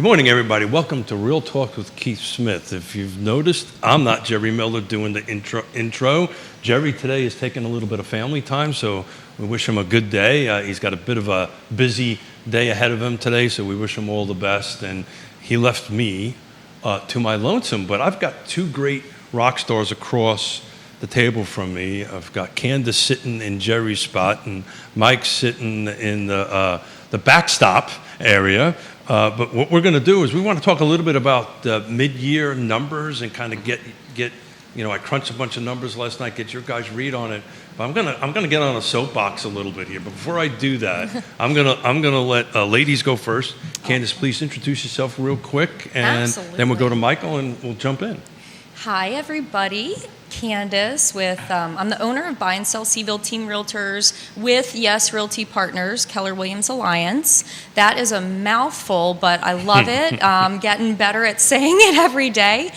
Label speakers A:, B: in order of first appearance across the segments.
A: Good morning, everybody. Welcome to Real Talk with Keith Smith. If you've noticed, I'm not Jerry Miller doing the intro. Jerry today is taking a little bit of family time, so we wish him a good day. He's got a bit of a busy day ahead of him today, so we wish him all the best. And he left me to my lonesome, but I've got two great rock stars across the table from me. I've got Candice sitting in Jerry's spot, and Mike sitting in the backstop area. But what we're going to do is we want to talk a little bit about mid-year numbers and kind of get I crunched a bunch of numbers last night. Get your guys' read on it. But I'm gonna get on a soapbox a little bit here. But before I do that, I'm gonna let ladies go first. Candice, please introduce yourself real quick, and
B: Absolutely.
A: Then we'll go to Michael and we'll jump in.
B: Hi, everybody. Candice I'm the owner of Buy and Sell CVille Team Realtors with Realty Partners, Keller Williams Alliance. That is a mouthful, but I love it. Getting better at saying it every day.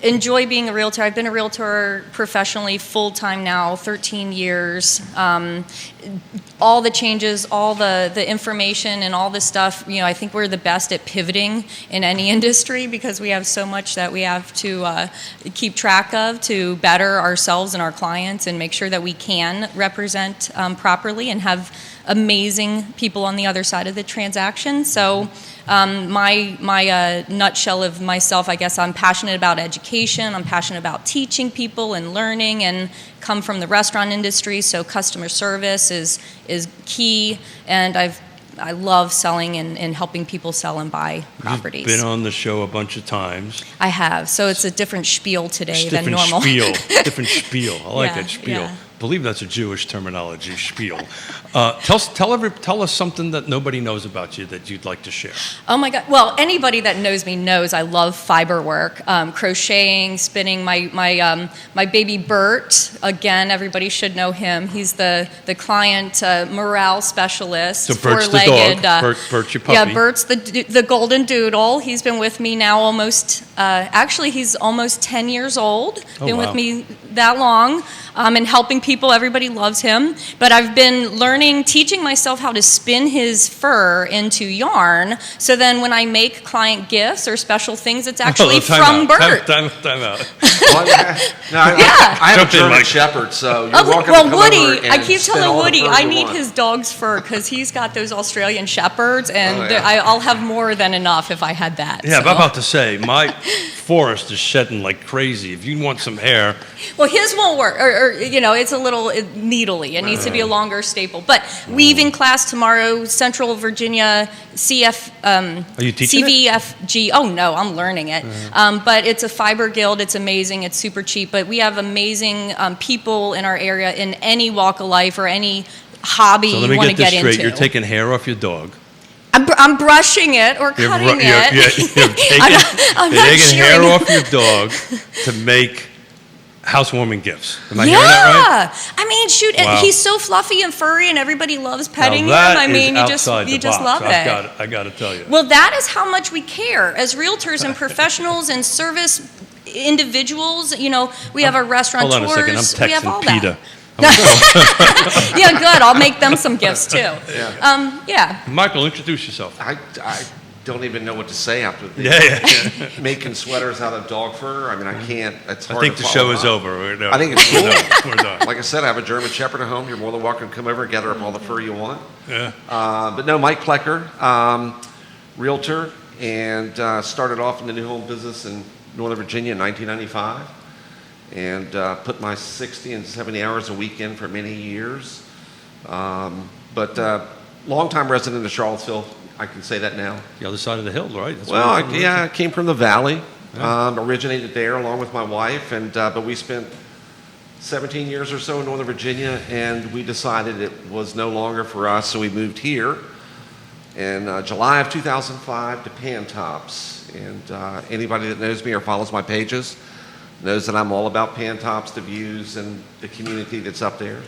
B: Enjoy being a realtor. I've been a realtor professionally full-time now, 13 years. All the changes, all the information and all the stuff, I think we're the best at pivoting in any industry because we have so much that we have to keep track of to better ourselves and our clients and make sure that we can represent properly and have amazing people on the other side of the transaction. So my nutshell of myself, I guess I'm passionate about education. I'm passionate about teaching people and learning, and come from the restaurant industry, so customer service is key, and I love selling and helping people sell and buy properties.
A: You've been on the show a bunch of times.
B: I have, so it's a different spiel today than normal.
A: Different spiel. I like that spiel.
B: Yeah.
A: I believe that's a Jewish terminology, spiel. Tell us something that nobody knows about you that you'd like to share.
B: Oh my God! Well, anybody that knows me knows I love fiber work, crocheting, spinning. My baby Bert, again, everybody should know him. He's the client morale specialist.
A: So Bert's the dog. Bert's your puppy.
B: Yeah, Bert's the golden doodle. He's been with me now almost. Actually, he's almost 10 years old. Been with me that long, and helping people. Everybody loves him. But I've been teaching myself how to spin his fur into yarn. So then when I make client gifts or special things, it's actually from Bert.
A: Time out.
C: I have a German Shepherd, so you're welcome to come
B: Woody,
C: over and
B: I keep
C: spin
B: telling
C: all the
B: Woody
C: fur
B: I
C: you
B: need
C: want.
B: his dog's fur because he's got those Australian Shepherds, and I'll have more than enough if I had that.
A: Yeah, so. I'm about to say, my forest is shedding like crazy. If you want some hair.
B: Well, his won't work, or it's a little needly. It needs to be a longer staple. But weaving class tomorrow, Central Virginia
A: Are you teaching
B: CVFG. Oh no, I'm learning it. But it's a fiber guild. It's amazing. It's super cheap. But we have amazing people in our area in any walk of life or any hobby you want to get into. So let me get this straight.
A: You're taking hair off your dog.
B: I'm brushing it or cutting it.
A: You're taking hair off your dog to make housewarming gifts. Am I hearing that right?
B: I mean, shoot,
A: Wow.
B: He's so fluffy and furry, and everybody loves petting him.
A: Now
B: I mean,
A: that
B: you
A: is
B: just
A: outside the
B: love
A: box.
B: it.
A: I got to tell you.
B: Well, that is how much we care as realtors and professionals and service individuals. We have our restaurateurs.
A: Hold on a second. I'm
B: we have all
A: texting PETA.
B: Yeah, good. I'll make them some gifts too.
C: Yeah.
A: Michael, introduce yourself.
C: I don't even know what to say after the making sweaters out of dog fur. I mean, I can't. It's hard.
A: I think
C: to
A: the show is
C: up.
A: over.
C: I think it's cool.
A: We're done.
C: Like I said, I have a German Shepherd at home. You're more than welcome to come over and gather up all the fur you want.
A: Yeah.
C: But no, Mike Plecker, realtor, and started off in the new home business in Northern Virginia in 1995, and put my 60 and 70 hours a week in for many years. But longtime resident of Charlottesville, I can say that now.
A: The other side of the hill, right? That's
C: I came from the Valley. Originated there along with my wife, and but we spent 17 years or so in Northern Virginia, and we decided it was no longer for us, so we moved here in July of 2005 to Pantops. And anybody that knows me or follows my pages knows that I'm all about Pantops, the views, and the community that's up there.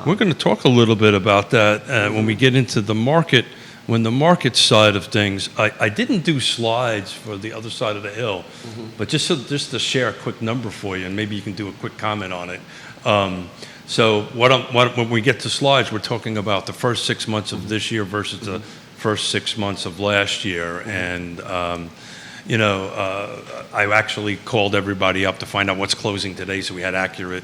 A: We're going to talk a little bit about that when we get into the market. When the market side of things, I didn't do slides for the other side of the hill, but just to share a quick number for you, and maybe you can do a quick comment on it. So when we get to slides, we're talking about the first 6 months of this year versus the first 6 months of last year. And, I actually called everybody up to find out what's closing today, so we had accurate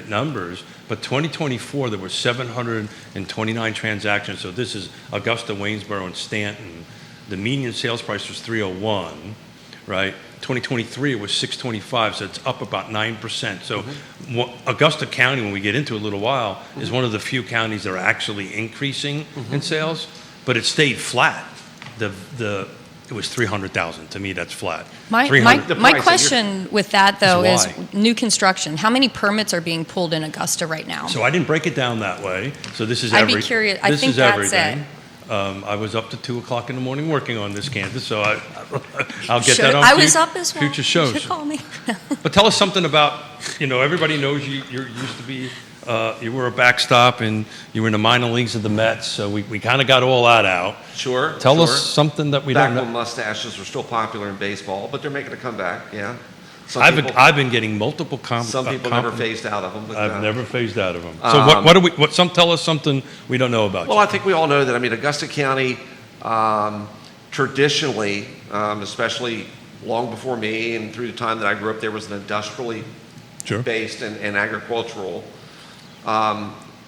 A: numbers. But 2024, there were 729 transactions. So this is Augusta, Waynesboro, and Stanton. The median sales price was 301, right? 2023, it was 625, so it's up about 9%. So Augusta County, when we get into it a little while, is one of the few counties that are actually increasing in sales, but it stayed flat. It was 300,000. To me, that's flat.
B: My question with that, though, is new construction. How many permits are being pulled in Augusta right now?
A: So I didn't break it down that way. So this is
B: I'd be curious. I think that's
A: everything. I was up to 2 o'clock in the morning working on this, Candice, so I'll get that on
B: I was up as well.
A: Future shows.
B: You should call me.
A: But tell us something about, everybody knows you used to be, you were a backstop and you were in the minor leagues of the Mets, so we kind of got all that out.
C: Sure.
A: Tell us something that we don't know.
C: Back when mustaches were still popular in baseball, but they're making a comeback, yeah.
A: I've been getting multiple compliments.
C: Some people never phased out of them. But,
A: I've never phased out of them. So tell us something we don't know about.
C: Well, I think we all know that. I mean, Augusta County, traditionally, especially long before me and through the time that I grew up there, was an industrially based and agricultural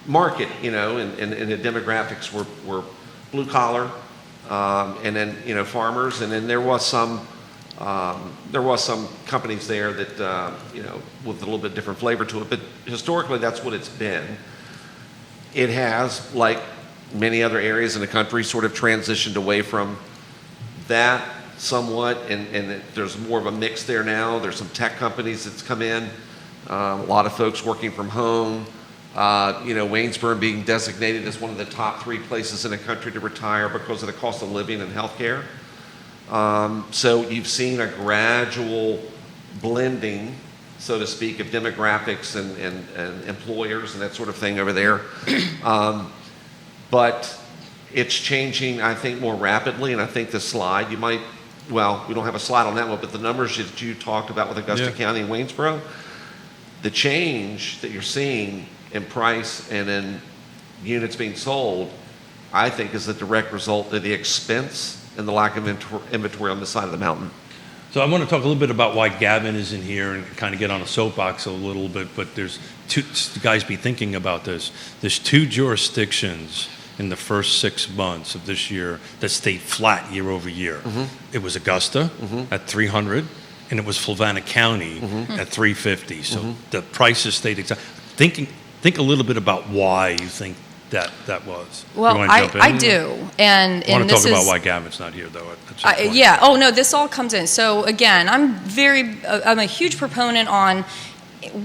C: market, and the demographics were blue collar, and then, farmers, and then there was some companies there that, with a little bit different flavor to it, but historically that's what it's been. It has, like many other areas in the country, sort of transitioned away from that somewhat, and there's more of a mix there now. There's some tech companies that's come in, a lot of folks working from home. Waynesboro being designated as one of the top 3 places in the country to retire because of the cost of living and healthcare. So you've seen a gradual blending, so to speak, of demographics and employers and that sort of thing over there. But it's changing, I think, more rapidly, and I think the slide, we don't have a slide on that one, but the numbers that you talked about with Augusta County and Waynesboro, the change that you're seeing in price and in units being sold, I think is a direct result of the expense and the lack of inventory on the side of the mountain.
A: So I want to talk a little bit about why Gavin isn't here and kind of get on a soapbox a little bit, but there's two, you guys be thinking about this. There's 2 jurisdictions in the first 6 months of this year that stayed flat year over year. It was Augusta at 300, and it was Fluvanna County at 350. So the prices stayed exact. Think a little bit about why you think that was.
B: Well, I do. And
A: I want to talk about why Gavin's not here, though.
B: Yeah. Oh, no, this all comes in. So, again, I'm a huge proponent on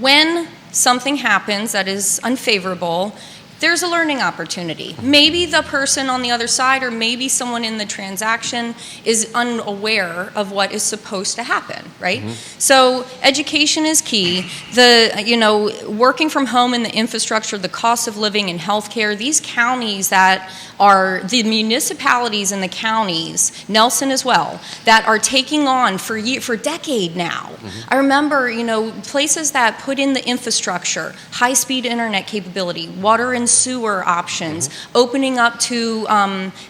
B: when something happens that is unfavorable, there's a learning opportunity. Maybe the person on the other side or maybe someone in the transaction is unaware of what is supposed to happen, right? So education is key. Working from home and the infrastructure, the cost of living and healthcare, these counties that are the municipalities in the counties, Nelson as well, that are taking on for a decade now. I remember, places that put in the infrastructure, high-speed internet capability, water and sewer options, opening up to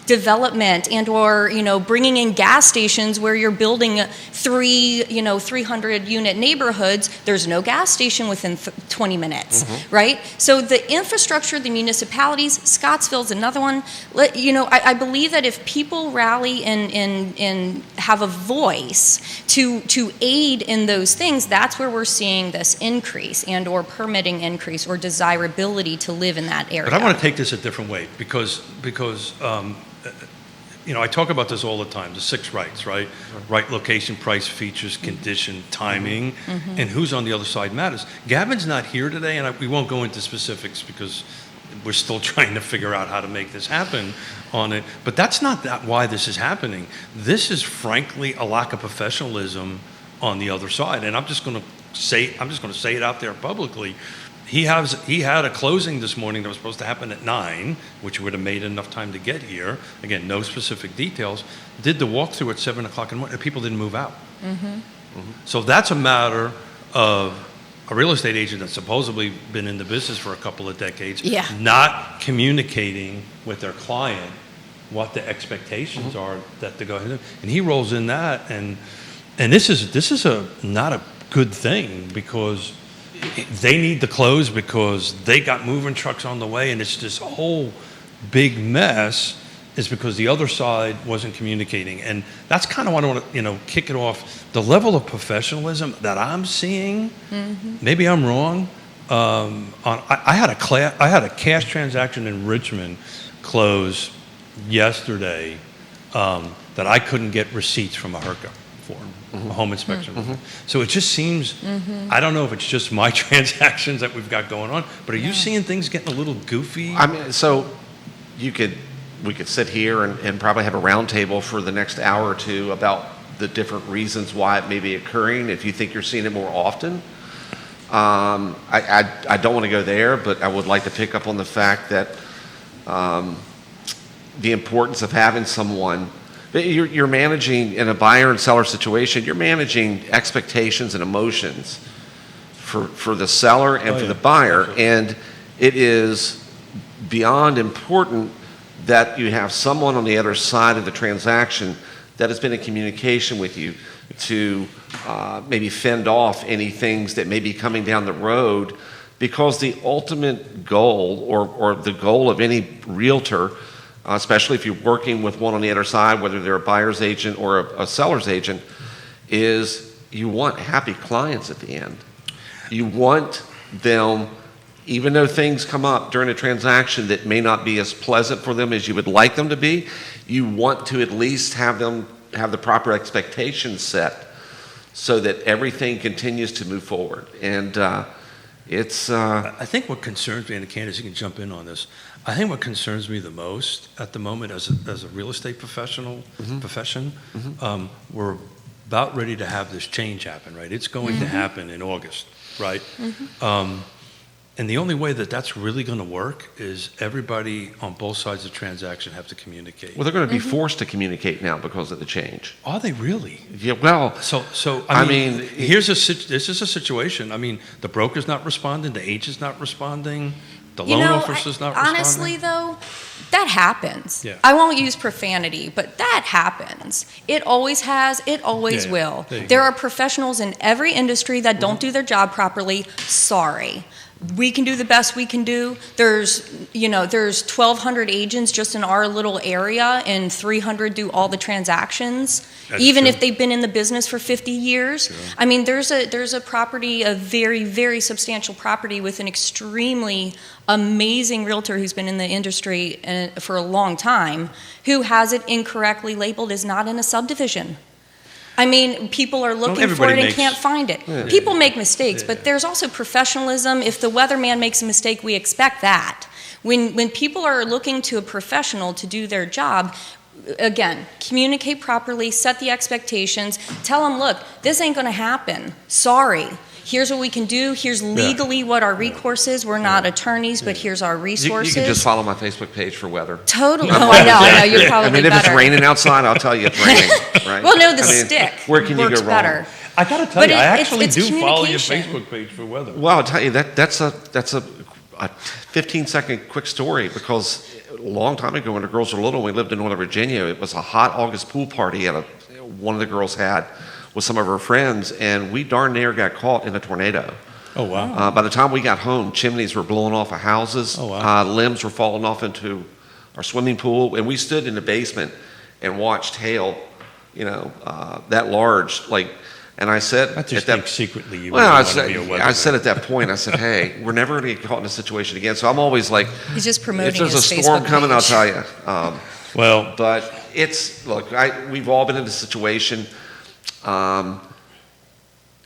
B: development and or bringing in gas stations where you're building 300 unit neighborhoods. There's no gas station within 20 minutes, right? So the infrastructure, the municipalities, Scottsville's another one. I believe that if people rally and have a voice to aid in those things, that's where we're seeing this increase and or permitting increase or desirability to live in that area.
A: But I want to take this a different way because I talk about this all the time, the 6 rights, right? Right location, price, features, condition, timing, and who's on the other side matters. Gavin's not here today, and we won't go into specifics because we're still trying to figure out how to make this happen on it. But that's not why this is happening. This is frankly a lack of professionalism on the other side. And I'm just going to say it out there publicly. He had a closing this morning that was supposed to happen at 9, which would have made enough time to get here. Again, no specific details. Did the walkthrough at 7 o'clock in the morning, and people didn't move out. So that's a matter of a real estate agent that's supposedly been in the business for a couple of decades, not communicating with their client what the expectations are that to go ahead and he rolls in that and this is not a good thing because they need to close because they got moving trucks on the way and it's this whole big mess is because the other side wasn't communicating. And that's kind of what I want to, kick it off. The level of professionalism that I'm seeing, maybe I'm wrong. I had a cash transaction in Richmond close yesterday that I couldn't get receipts from a HERCA for, a home inspection. So it just seems, I don't know if it's just my transactions that we've got going on, but are you seeing things getting a little goofy?
C: I mean, so we could sit here and probably have a roundtable for the next hour or two about the different reasons why it may be occurring, if you think you're seeing it more often. I don't want to go there, but I would like to pick up on the fact that the importance of having someone, you're managing in a buyer and seller situation, you're managing expectations and emotions for the seller and for the buyer. Absolutely. And it is beyond important that you have someone on the other side of the transaction that has been in communication with you to maybe fend off any things that may be coming down the road, because the ultimate goal or the goal of any realtor, especially if you're working with one on the other side, whether they're a buyer's agent or a seller's agent, is you want happy clients at the end. You want them, even though things come up during a transaction that may not be as pleasant for them as you would like them to be, you want to at least have them have the proper expectations set so that everything continues to move forward. And it's...
A: I think what concerns me, and Candice, you can jump in on this, I think what concerns me the most at the moment as a real estate profession, we're about ready to have this change happen, right? It's going to happen in August, right? And the only way that that's really going to work is everybody on both sides of the transaction have to communicate.
C: Well, they're going to be forced to communicate now because of the change.
A: Are they really?
C: Yeah, well...
A: So I mean this is a situation. I mean, the broker's not responding, the agent's not responding, the loan officer's not responding.
B: Honestly, though, that happens.
A: Yeah.
B: I won't use profanity, but that happens. It always has. It always will. There are professionals in every industry that don't do their job properly. Sorry. We can do the best we can do. There's 1,200 agents just in our little area, and 300 do all the transactions. That's even true. If they've been in the business for 50 years. Sure. I mean, there's a property, a very, very substantial property with an extremely amazing realtor who's been in the industry for a long time, who has it incorrectly labeled as not in a subdivision. I mean, people are looking for it and can't find it. Yeah. People make mistakes, but there's also professionalism. If the weatherman makes a mistake, we expect that. When people are looking to a professional to do their job, again, communicate properly, set the expectations, tell them, look, this ain't going to happen. Sorry. Here's what we can do. Here's legally what our recourse is. We're not attorneys, but here's our resources.
C: You can just follow my Facebook page for weather.
B: Totally. Oh, I know. You're probably better.
C: If it's raining outside, I'll tell you it's raining. Right?
B: Well, no, stick
C: where can you go wrong?
B: Better.
A: I got to tell you, I actually do follow your Facebook page for weather.
C: Well, I'll tell you, that's a 15-second quick story, because a long time ago when the girls were little, we lived in Northern Virginia. It was a hot August pool party one of the girls had with some of her friends, and we darn near got caught in a tornado.
A: Oh, wow.
C: By the time we got home, chimneys were blowing off of houses. Oh, wow. Limbs were falling off into our swimming pool, and we stood in the basement and watched hail, that large, and I said...
A: I just think secretly you
C: I said at that point, I said, hey, we're never going to get caught in a situation again. So I'm always like...
B: He's just promoting
C: his Facebook page. If there's a storm coming, I'll tell you. But we've all been in this situation. I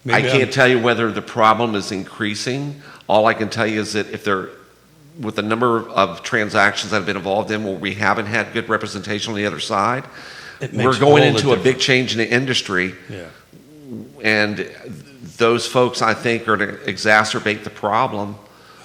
C: can't tell you whether the problem is increasing. All I can tell you is that with the number of transactions that have been involved in where we haven't had good representation on the other side, we're going into a big change in the industry. Yeah. And those folks, I think, are to exacerbate the problem.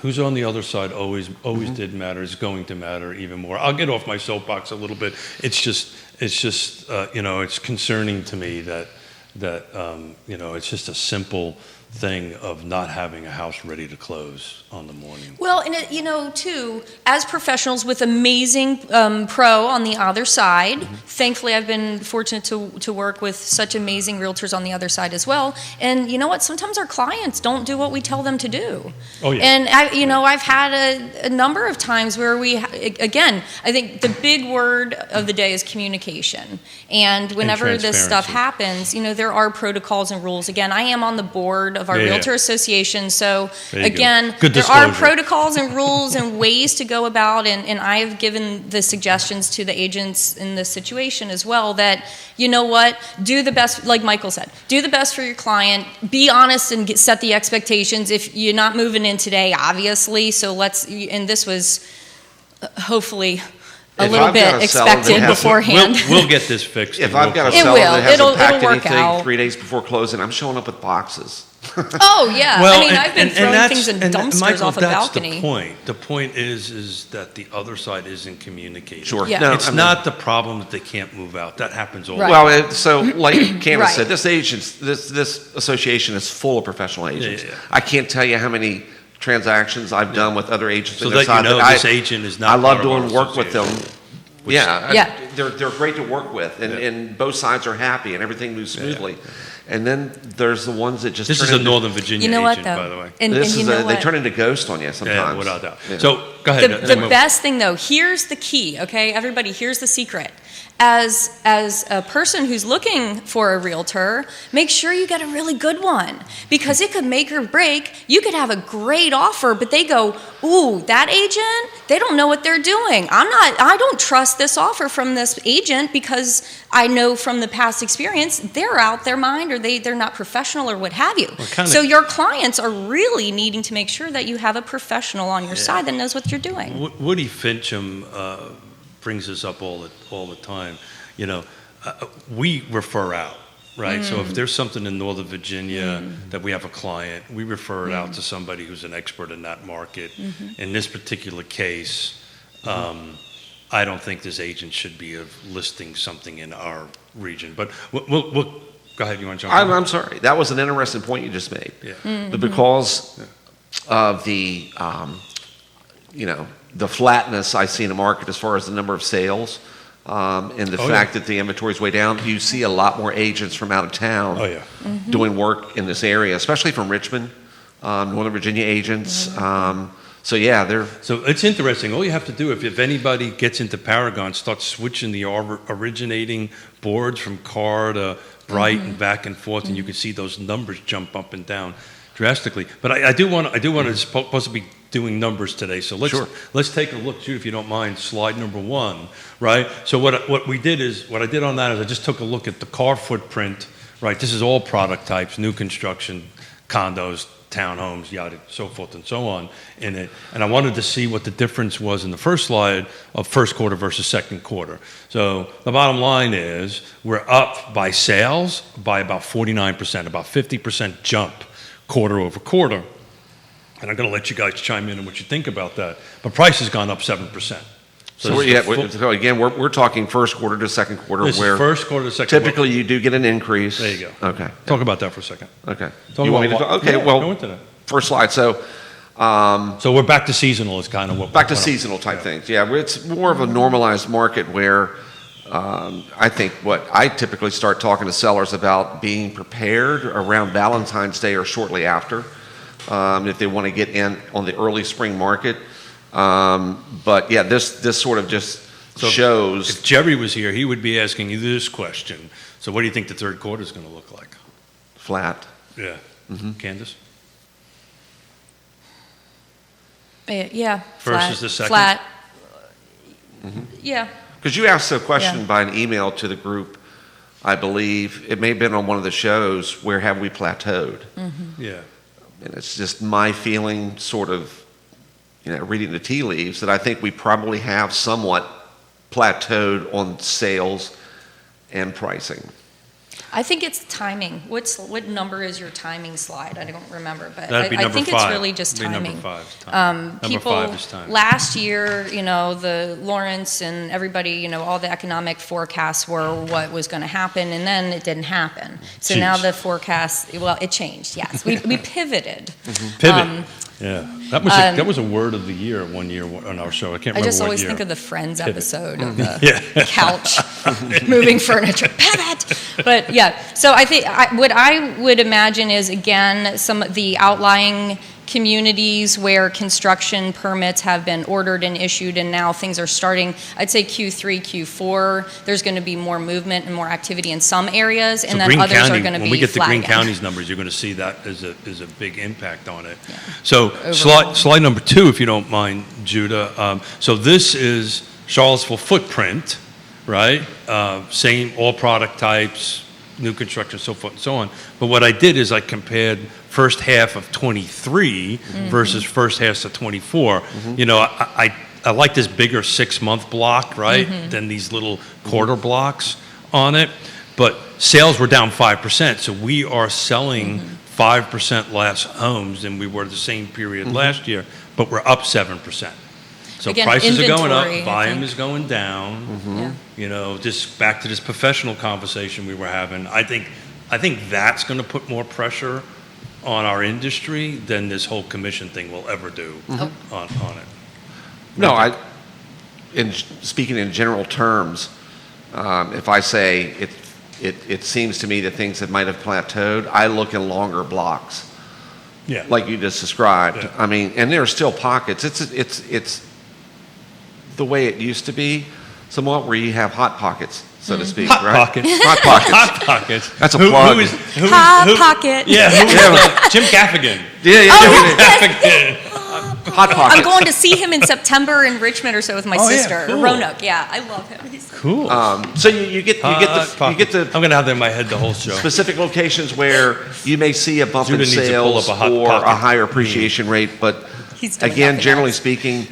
A: Who's on the other side always did matter, is going to matter even more. I'll get off my soapbox a little bit. It's just it's concerning to me that it's just a simple thing of not having a house ready to close on the morning.
B: Well, and too, as professionals with amazing pro on the other side, thankfully I've been fortunate to work with such amazing realtors on the other side as well. And you know what? Sometimes our clients don't do what we tell them to do.
A: Oh, yeah.
B: And I've had a number of times where again, I think the big word of the day is communication. And whenever this stuff happens, there are protocols and rules. Again, I am on the board of our Realtor Association, so again, there are protocols and rules and ways to go about, and I have given the suggestions to the agents in this situation as well that, you know what, do the best, like Michael said, do the best for your client, be honest and set the expectations. If you're not moving in today, obviously, and this was hopefully a little bit expected beforehand.
A: We'll get this fixed.
C: If I've got a seller that hasn't packed anything
B: out
C: 3 days before closing, I'm showing up with boxes.
B: Oh, yeah.
A: Well,
B: I've been throwing things in dumpsters
A: Michael,
B: off a balcony.
A: That's the point. The point is that the other side isn't communicating.
C: Sure.
B: Yeah.
C: No,
A: It's not the problem that they can't move out. That happens all the
B: Right.
A: time.
C: Well, so like Candice
B: Right.
C: said, this association is full of professional agents.
A: Yeah.
C: I can't tell you how many transactions I've done with other agents.
A: So
C: on their
A: that
C: side
A: this agent is not
C: I love
A: part of our
C: doing work with them.
A: association.
C: They're great to work with, and both sides are happy, and everything moves smoothly. And then there's the ones that just
A: This is a Northern Virginia
B: You know what,
A: agent,
B: though?
A: by the way.
B: And
C: this
B: you
C: is
B: know
C: they
B: what?
C: turn into ghosts on you sometimes.
A: Yeah, without doubt.
C: Yeah.
A: So go ahead.
B: The best thing, though, here's the key, okay? Everybody, here's the secret. As a person who's looking for a realtor, make sure you get a really good one, because it could make or break. You could have a great offer, but they go, ooh, that agent, they don't know what they're doing. I don't trust this offer from this agent because I know from the past experience, they're out their mind, or they're not professional, or what have you. So your clients are really needing to make sure that you have a professional on your side that knows what you're doing.
A: Woody Fincham brings this up all the time. We refer out, right? So if there's something in Northern Virginia that we have a client, we refer it out to somebody who's an expert in that market. In this particular case, I don't think this agent should be listing something in our region. But we'll go ahead. You want to jump in?
C: I'm sorry. That was an interesting point you just made.
A: Yeah.
C: But because of the the flatness I see in the market as far as the number of sales, and the fact that the inventory is way down, you see a lot more agents from out of town doing work in this area, especially from Richmond, Northern Virginia agents. So
A: it's interesting. All you have to do, if anybody gets into Paragon, start switching the originating boards from Carr to Bright and back and forth, and you can see those numbers jump up and down drastically. But I do want to supposed to be doing numbers today, so let's take a look, Jude, if you don't mind, slide number 1, right? So what I did on that is I just took a look at the Carr footprint, right? This is all product types, new construction, condos, townhomes, yada, so forth and so on in it. And I wanted to see what the difference was in the first slide of first quarter versus second quarter. So the bottom line is we're up by sales by about 49%, about 50% jump quarter over quarter. And I'm going to let you guys chime in on what you think about that. But price has gone up 7%.
C: So again, we're talking first quarter to second quarter,
A: This
C: where
A: is first quarter to second
C: typically you do get an increase.
A: There you go.
C: Okay.
A: Talk about that for a second.
C: Okay.
A: You want me to talk?
C: Okay. Well,
A: go into that.
C: First slide. So
A: we're back to seasonal is kind of what
C: back to seasonal type things. Yeah, it's more of a normalized market where I think what I typically start talking to sellers about being prepared around Valentine's Day or shortly after, if they want to get in on the early spring market. But yeah, this sort of just shows.
A: If Jerry was here, he would be asking you this question. So what do you think the third quarter is going to look like?
C: Flat.
A: Yeah. Candice?
B: Yeah.
A: Versus the second?
B: Flat. Yeah.
C: Because you asked a question by an email to the group, I believe. It may have been on one of the shows, where have we plateaued?
A: Yeah.
C: And it's just my feeling, sort of, reading the tea leaves, that I think we probably have somewhat plateaued on sales and pricing.
B: I think it's timing. What number is your timing slide? I don't remember, but
A: That'd be
B: I
A: number
B: think
A: 5.
B: it's really just
A: That'd be
B: timing.
A: number 5 is time. Number
B: People
A: 5 is time.
B: last year, the Lawrence and everybody, all the economic forecasts were what was going to happen, and then it didn't happen. So now
A: Jeez.
B: the forecast, well, it changed. Yes, we pivoted.
A: Pivot. Yeah, that was a word of the year one year on our show. I can't remember
B: I just
A: what
B: always
A: year.
B: think of the Friends
A: Pivot.
B: episode of the couch moving furniture. Pivot. But yeah, so I think what I would imagine is, again, some of the outlying communities where construction permits have been ordered and issued, and now things are starting. I'd say Q3, Q4, there's going to be more movement and more activity in some areas, and
A: So
B: then
A: Greene
B: others
A: County,
B: are going to be
A: when we get the Greene
B: flagging.
A: County's numbers, you're going to see that as a big impact on it.
B: Yeah.
A: So
B: Overall.
A: slide number 2, if you don't mind, Judah. So this is Charlottesville footprint, right? Same, all product types, new construction, so forth and so on. But what I did is I compared first half of 23 versus first half of 24. I like this bigger 6-month block, right, than these little quarter blocks on it. But sales were down 5%, so we are selling 5% less homes than we were the same period last year, but we're up 7%. So
B: Again,
A: prices are going up,
B: inventory, I
A: volume
B: think.
A: is going down.
B: Yeah.
A: Just back to this professional conversation we were having. I think that's going to put more pressure on our industry than this whole commission thing will ever do on it.
C: No, speaking in general terms, if I say it seems to me that things that might have plateaued, I look in longer blocks,
A: Yeah.
C: like you just described.
A: Yeah.
C: I mean, and there are still pockets. It's the way it used to be, somewhat, where you have hot pockets, so to speak,
A: Hot
C: right?
A: pockets.
C: Hot pockets.
A: Hot pockets.
C: That's a plug.
B: Hot pocket.
A: Yeah, Jim Gaffigan.
C: Yeah, yeah,
B: Oh,
C: yeah.
B: yes.
C: Hot pockets.
B: I'm going to see him in September in Richmond or so with my
A: Oh, yeah,
B: sister,
A: cool.
B: Roanoke. Yeah, I love him. He's
A: Cool.
C: So you get
A: Hot
C: the
A: pockets. I'm going to have that in my head the whole show.
C: specific locations where you may see a bump
A: Judah
C: in
A: needs to pull up
C: sales
A: a hot
C: or
A: pocket.
C: a higher appreciation rate, but
B: He's doing
C: again,
B: nothing
C: generally
B: else.
C: speaking,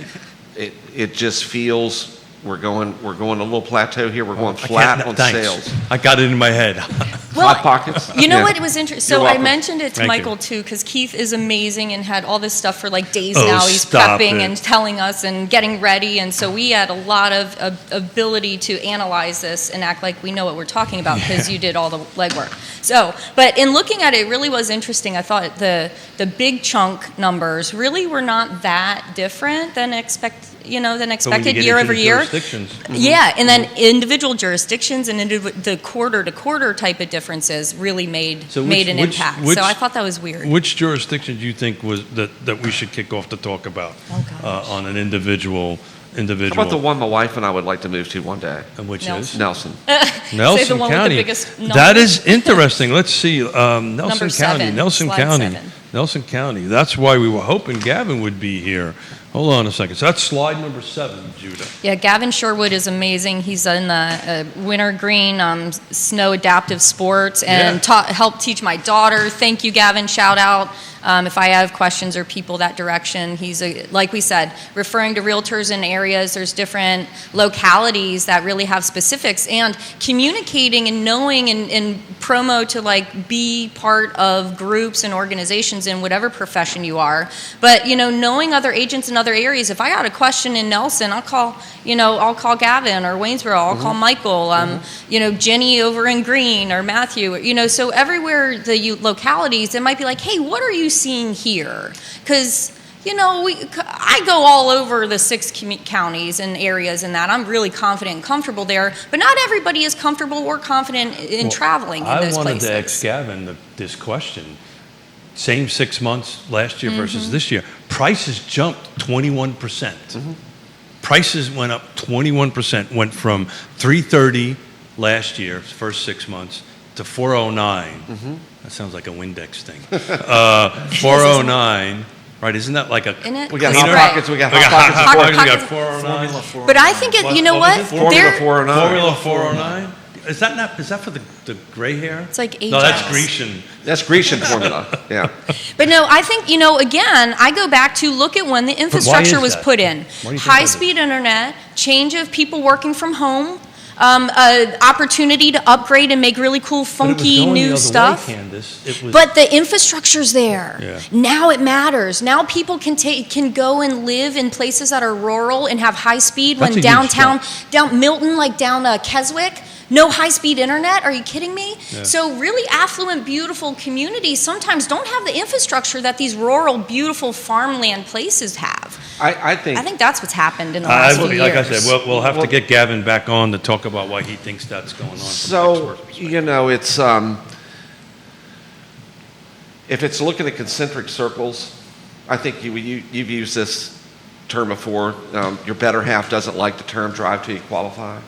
C: it just feels we're going a little plateau here. We're going
A: I
C: flat
A: can't-
C: on
A: thanks.
C: sales.
A: I got it in my head.
C: Hot pockets.
B: You know
C: Yeah.
B: what was interesting?
C: You're
B: So I
C: welcome.
B: mentioned it to
A: Thank
B: Michael
A: you.
B: too, because Keith is amazing and had all this stuff for like days
A: Oh,
B: now. He's
A: stop
B: prepping
A: it.
B: and telling us and getting ready, and so we had a lot of ability to analyze this and act like we know what we're talking about because you did all the legwork. So, but in looking at it, it really was interesting. I thought the big chunk numbers really were not that different than expected
A: But when you
B: expected
A: get
B: year
A: into
B: over
A: the
B: year.
A: jurisdictions.
B: Yeah, and then individual jurisdictions and the quarter-to-quarter type of differences really made an impact. So I thought that was weird.
A: Which jurisdiction do you think was that we should kick off to talk about
B: Oh, gosh.
A: on an individual?
C: How about the one my wife and I would like to move to one day?
A: Which
B: Nelson.
A: is
C: Nelson.
A: Nelson
B: Say the one
A: County.
B: with the biggest number.
A: That is interesting. Let's see. Nelson
B: Number
A: County.
B: 7,
A: Nelson
B: slide
A: County.
B: 7.
A: Nelson County. That's why we were hoping Gavin would be here. Hold on a second. So that's slide number 7, Judah.
B: Yeah, Gavin Sherwood is amazing. He's in the wintergreen snow adaptive sports and helped teach my daughter. Thank you, Gavin. Shout out. If I have questions or people that direction, he's, like we said, referring to realtors in areas. There's different localities that really have specifics, and communicating and knowing and promo to like be part of groups and organizations in whatever profession you are. But knowing other agents in other areas. If I got a question in Nelson, I'll call Gavin or Waynesboro. I'll call Michael. Jenny over in Greene or Matthew. So everywhere the localities, it might be like, hey, what are you seeing here? Because I go all over the 6 counties and areas and that. I'm really confident and comfortable there, but not everybody is comfortable or confident in traveling in those
A: I wanted
B: places.
A: to ask Gavin this question. Same 6 months last year versus this year. Prices jumped 21%. Prices went up 21%. Went from $330 last year, first 6 months, to $409. That sounds like a Windex thing. 409. Right, isn't that like a...
B: Isn't it?
C: We got
B: That's
C: hot
B: right.
C: pockets. We got
A: We got
C: hot
A: hot
C: pockets.
A: pockets. We got
B: Pockets.
A: 409.
B: But I think
A: What was it?
C: Formula
B: they're
C: 409.
A: Formula 409? Is that for the gray hair?
B: It's like
A: No, that's
B: Ajax.
A: Grecian.
C: That's Grecian formula. Yeah.
B: But no, I think, again, I go back to look at when the infrastructure
A: is
B: was
A: that?
B: put in.
A: Why do you think that is?
B: High-speed internet, change of people working from home, Opportunity to upgrade and make really cool, funky new stuff. But the infrastructure's there.
A: Yeah.
B: Now it matters. Now people can go and live in places that are rural and have high speed.
A: That's
B: When
A: a huge
B: down Milton, like down Keswick, no high-speed internet. Are you kidding me?
A: Yeah.
B: So really affluent, beautiful communities sometimes don't have the infrastructure that these rural, beautiful farmland places have.
C: I think
B: that's what's happened in the last few years.
A: Like I said, we'll have to get Gavin back on to talk about why he thinks that's going on.
C: So, it's if it's looking at concentric circles, I think you've used this term before. Your better half doesn't like the term drive till you qualify.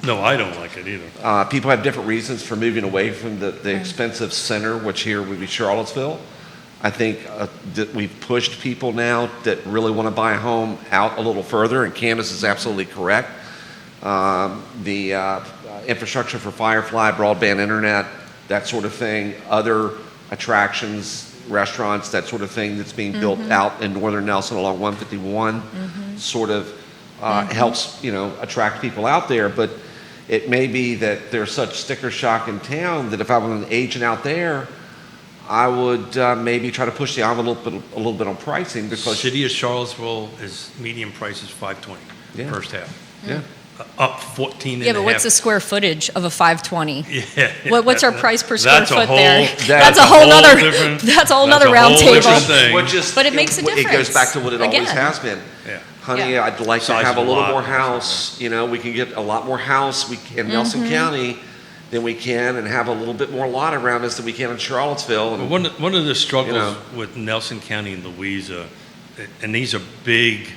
A: No, I don't like it either.
C: People have different reasons for moving away from the expensive center, which here would be Charlottesville. I think that we've pushed people now that really want to buy a home out a little further, and Candice is absolutely correct. The infrastructure for Firefly, broadband internet, that sort of thing, other attractions, restaurants, that sort of thing that's being built out in northern Nelson along 151 sort of helps, attract people out there. But it may be that there's such sticker shock in town that if I was an agent out there, I would maybe try to push the envelope a little bit on pricing, because
A: City of Charlottesville, his median price is $520 first half.
C: Yeah.
A: Up 14
B: Yeah, but what's the square footage of a 520?
A: Yeah.
B: What's our price per square foot there?
C: That's
B: a whole nother round table. But it makes a difference.
C: It goes back to what it
B: Again.
C: always has been.
A: Yeah.
C: Honey,
B: Yeah.
C: I'd like
A: Size
C: to have a
A: of
C: little
A: lot,
C: more house. We can get a lot more house in Nelson County than we can, and have a little bit more lot around us than we can in Charlottesville. And,
A: One of the struggles with Nelson County and Louisa, and these are big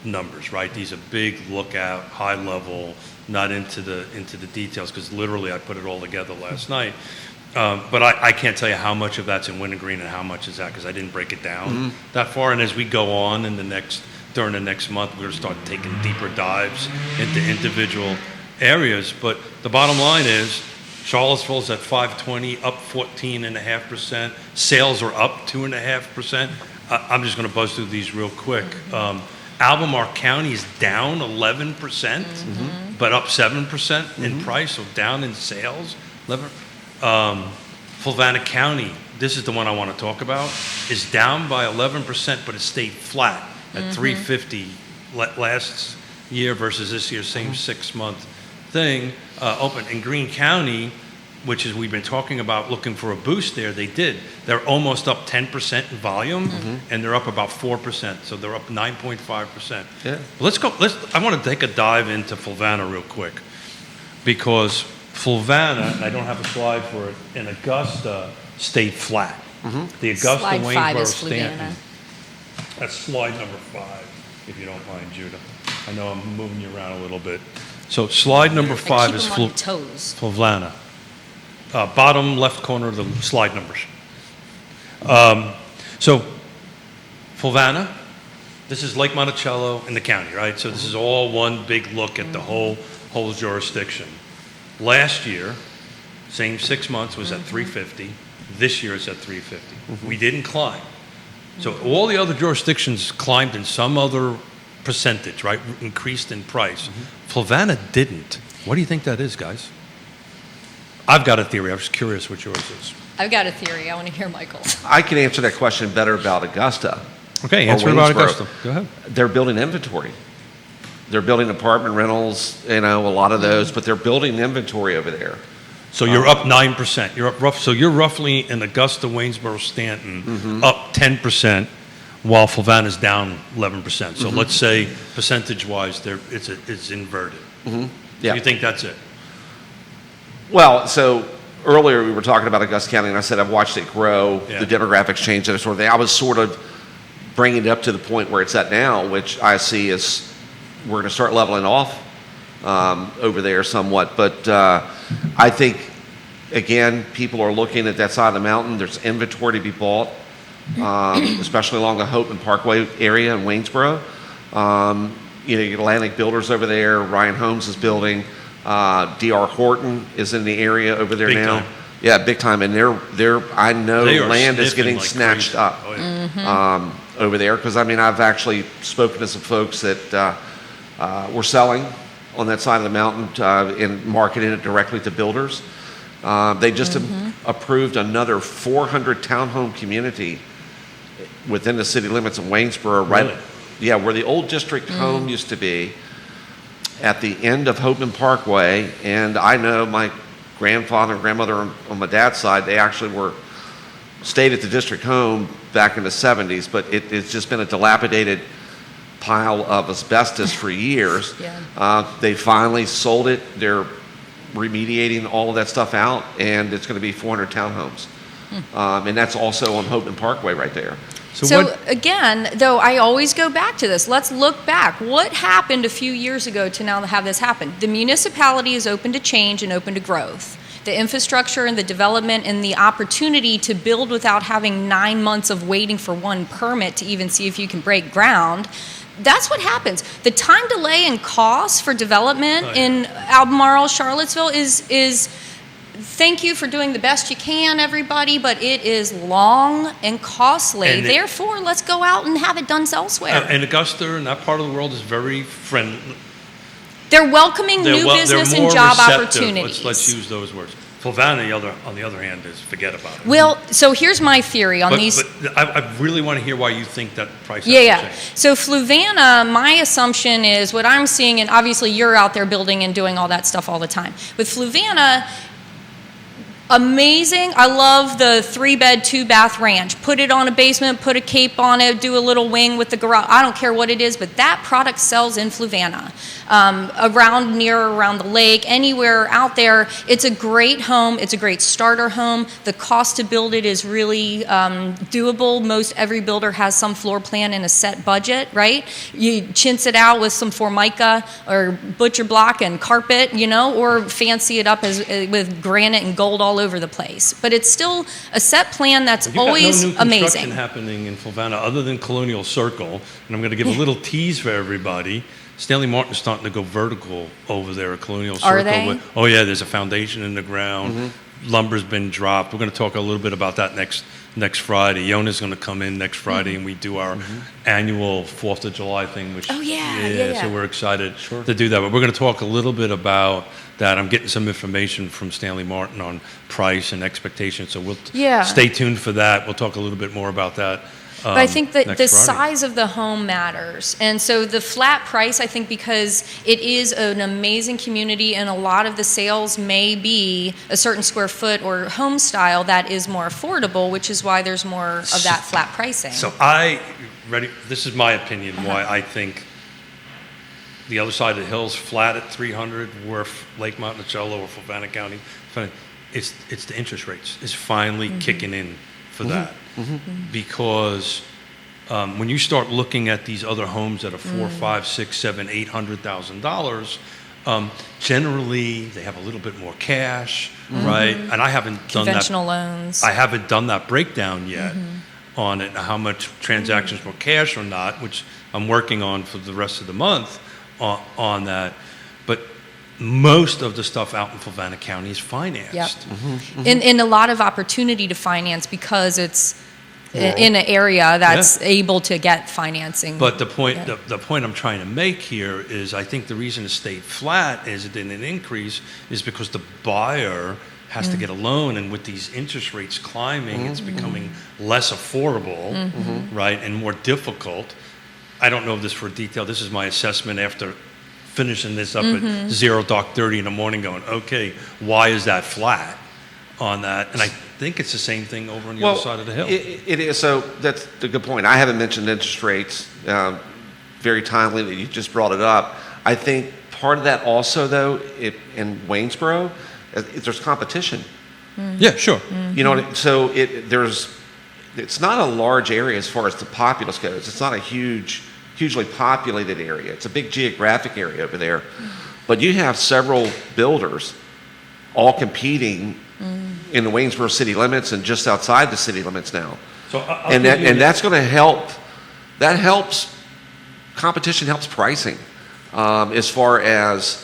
A: numbers, right? These are big lookout, high level, not into the details, because literally I put it all together last night. But I can't tell you how much of that's in Wintergreen and how much is that, because I didn't break it down that far. And as we go on during the next month, we're going to start taking deeper dives into individual areas. But the bottom line is Charlottesville's at 520, up 14.5%. Sales are up 2.5%. I'm just going to buzz through these real quick. Albemarle County is down 11%, but up 7% in price, so down in sales. Fluvanna County, this is the one I want to talk about, is down by 11%, but it stayed flat at 350 last year versus this year, same 6-month thing. Open in Greene County, which is we've been talking about looking for a boost there. They're almost up 10% in volume, and they're up about 4%, so they're up 9.5%.
C: Yeah.
A: I want to take a dive into Fluvanna real quick, because Fluvanna, and I don't have a slide for it, in Augusta stayed flat. The Augusta
B: Slide 5
A: Waynesboro
B: is
A: Stanton.
B: Fluvanna.
A: That's slide number 5, if you don't mind, Judah. I know I'm moving you around a little bit. So slide number 5 is
B: Keep them on your toes.
A: Fluvanna. Bottom left corner of the slide numbers. So Fluvanna, this is Lake Monticello in the county, right? So this is all one big look at the whole jurisdiction. Last year, same 6 months, was at 350. This year it's at 350. We didn't climb. So all the other jurisdictions climbed in some other percentage, right? Increased in price. Fluvanna didn't. What do you think that is, guys? I've got a theory. I was curious what yours is.
B: I've got a theory. I want to hear Michael's.
C: I can answer that question better about Augusta.
A: Okay,
C: or
A: answer about
C: Waynesboro.
A: Augusta. Go ahead.
C: They're building inventory. They're building apartment rentals, a lot of those, but they're building inventory over there.
A: So you're up 9%. You're up so you're roughly in Augusta, Waynesboro, Stanton, up 10%, while Fluvanna's down 11%. So let's say percentage-wise, it's inverted.
C: Yeah.
A: You think that's it?
C: Well, so earlier we were talking about Augusta County, and I said I've watched it grow,
A: Yeah.
C: the demographics change, that sort of thing. I was sort of bringing it up to the point where it's at now, which I see as we're going to start leveling off over there somewhat. But I think, again, people are looking at that side of the mountain. There's inventory to be bought, especially along the Hope and Parkway area in Waynesboro. You get Atlantic Builders over there. Ryan Holmes is building. D.R. Horton is in the area over there
A: Big
C: now.
A: time.
C: Yeah, big time. And I know
A: They are
C: land is
A: sniffing
C: getting
A: like
C: snatched
A: crazy.
C: up
A: Oh, yeah.
C: over there. Because, I've actually spoken to some folks that were selling on that side of the mountain and marketing it directly to builders. They just approved another 400 townhome community within the city limits of Waynesboro, right?
A: Really?
C: Yeah, where the old district home used to be, at the end of Hopeman Parkway. And I know my grandfather and grandmother on my dad's side, they actually stayed at the district home back in the 70s, but it's just been a dilapidated pile of asbestos for years. They finally sold it. They're remediating all of that stuff out, and it's going to be 400 townhomes. And that's also on Hopeman Parkway right there.
B: So again, though, I always go back to this. Let's look back. What happened a few years ago to now have this happen? The municipality is open to change and open to growth. The infrastructure and the development and the opportunity to build without having 9 months of waiting for one permit to even see if you can break ground. That's what happens. The time delay and cost for development in Albemarle, Charlottesville is thank you for doing the best you can, everybody, but it is long and costly. And therefore, let's go out and have it done elsewhere.
A: And Augusta and that part of the world is very friendly.
B: They're welcoming new business and job opportunities.
A: Let's use those words. Fluvanna, on the other hand, is forget about it.
B: Well, so here's my theory on these.
A: But I really want to hear why you think that price has to change.
B: So Fluvanna, my assumption is what I'm seeing, and obviously you're out there building and doing all that stuff all the time. With Fluvanna, amazing. I love the 3-bed, 2-bath ranch. Put it on a basement, put a cape on it, do a little wing with the garage. I don't care what it is, but that product sells in Fluvanna. Around the lake, anywhere out there. It's a great home. It's a great starter home. The cost to build it is really doable. Most every builder has some floor plan and a set budget, right? You chintz it out with some Formica or butcher block and carpet, or fancy it up with granite and gold all over the place. But it's still a set plan that's always
A: no new
B: amazing.
A: Construction happening in Fluvanna other than Colonial Circle, and I'm going to give a little tease for everybody. Stanley Martin's starting to go vertical over there at Colonial Circle.
B: Are they?
A: Oh yeah, there's a foundation in the ground. Lumber's been dropped. We're going to talk a little bit about that next Friday. Yonna's going to come in next Friday, and we do our annual 4th of July thing. Which,
B: Oh, yeah.
A: So we're excited to do that. But we're going to talk a little bit about that. I'm getting some information from Stanley Martin on price and expectations. So we'll stay tuned for that. We'll talk a little bit more about that.
B: But I think that the
A: Friday.
B: size of the home matters. And so the flat price, I think, because it is an amazing community and a lot of the sales may be a certain square foot or home style that is more affordable, which is why there's more of that flat pricing.
A: So this is my opinion, why I think the other side of the hills flat at 300, where Lake Monticello or Fluvanna County, it's the interest rates is finally kicking in for that. Because when you start looking at these other homes that are $400,000, $500,000, $600,000, $700,000, generally they have a little bit more cash, right? And I haven't done that.
B: Conventional loans.
A: I haven't done that breakdown yet on it, how much transactions were cash or not, which I'm working on for the rest of the month on that. But most of the stuff out in Fluvanna County is financed.
B: And a lot of opportunity to finance because it's in an area that's able to get financing.
A: But the point I'm trying to make here is I think the reason it stayed flat is it didn't increase is because the buyer has to get a loan, and with these interest rates climbing, it's becoming less affordable, right, and more difficult. I don't know this for detail. This is my assessment after finishing this up at 0 dark 30 in the morning going, okay, why is that flat on that? And I think it's the same thing over on the other side of the hill.
C: It is. So that's a good point. I haven't mentioned interest rates very timely that you just brought it up. I think part of that also, though, in Waynesboro, there's competition.
A: Yeah, sure.
C: You know, so it's not a large area as far as the populace goes. It's not a hugely populated area. It's a big geographic area over there. But you have several builders all competing in the Waynesboro city limits and just outside the city limits now.
A: So
C: that's going to help. That helps. Competition helps pricing as far as,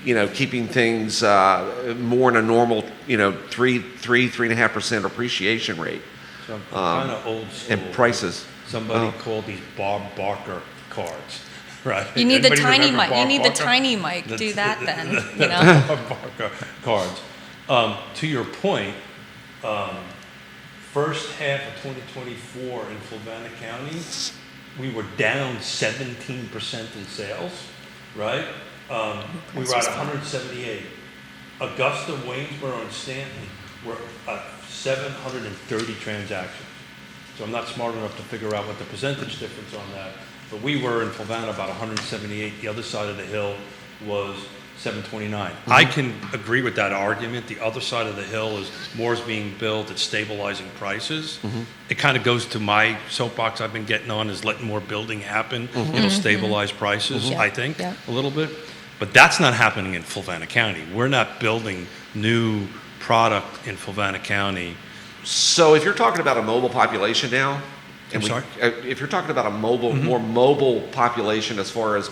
C: keeping things more in a normal, 3.5% appreciation rate.
A: So I'm kind of old school.
C: And prices.
A: Somebody called these Bob Barker cards. Right.
B: You need the
A: Anybody
B: tiny
A: remember
B: mic. You need the
A: Barker?
B: tiny mic. Do that then. You know.
A: Barker cards. To your point, first half of 2024 in Fluvanna County, we were down 17% in sales, right? We were at 178. Augusta, Waynesboro, and Stanton were at 730 transactions. So I'm not smart enough to figure out what the percentage difference on that, but we were in Fluvanna about 178. The other side of the hill was 729. I can agree with that argument. The other side of the hill is more is being built, it's stabilizing prices. It kind of goes to my soapbox I've been getting on, is letting more building happen. It'll stabilize prices, I think, a little bit. But that's not happening in Fluvanna County. We're not building new product in Fluvanna County.
C: So if you're talking about a mobile population now, if you're talking about a mobile, more mobile population as far as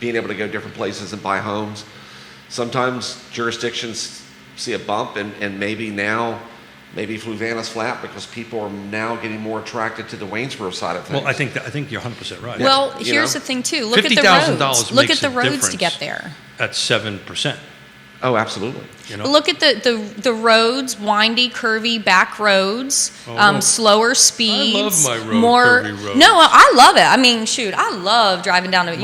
C: being able to go different places and buy homes, sometimes jurisdictions see a bump, and maybe Fluvanna's flat because people are now getting more attracted to the Waynesboro side of things.
A: Well, I think you're 100% right.
B: Well, here's the thing too. Look at the
A: $50,000
B: roads. Look
A: makes
B: at the
A: a
B: roads to get
A: difference
B: there.
A: At 7%.
C: Oh, absolutely.
A: You know?
B: Look at the roads, windy, curvy back roads, slower speeds.
A: I love my curvy roads.
B: No, I love it. I mean, shoot, I love driving down to,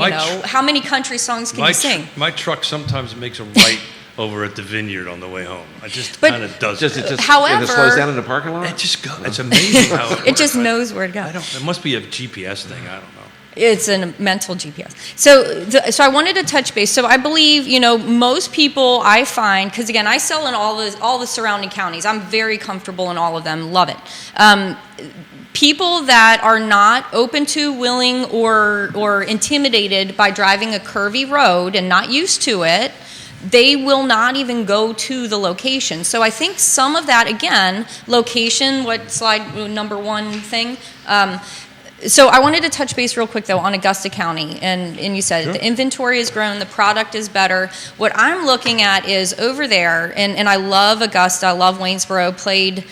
B: how many country songs can you sing?
A: My truck sometimes makes a right over at the Vineyard on the way home. I just kind of does it.
B: However,
C: it slows down in the parking lot?
A: It just goes. It's amazing how it works.
B: It just knows where to go.
A: It must be a GPS thing. I don't know.
B: It's a mental GPS. So I wanted to touch base. So I believe, most people I find, because again, I sell in all the surrounding counties. I'm very comfortable in all of them. Love it. People that are not open to, willing, or intimidated by driving a curvy road and not used to it, they will not even go to the location. So I think some of that, again, location, what slide number one thing, so I wanted to touch base real quick, though, on Augusta County. And you said the inventory has grown, the product is better. What I'm looking at is over there, and I love Augusta, I love Waynesboro, played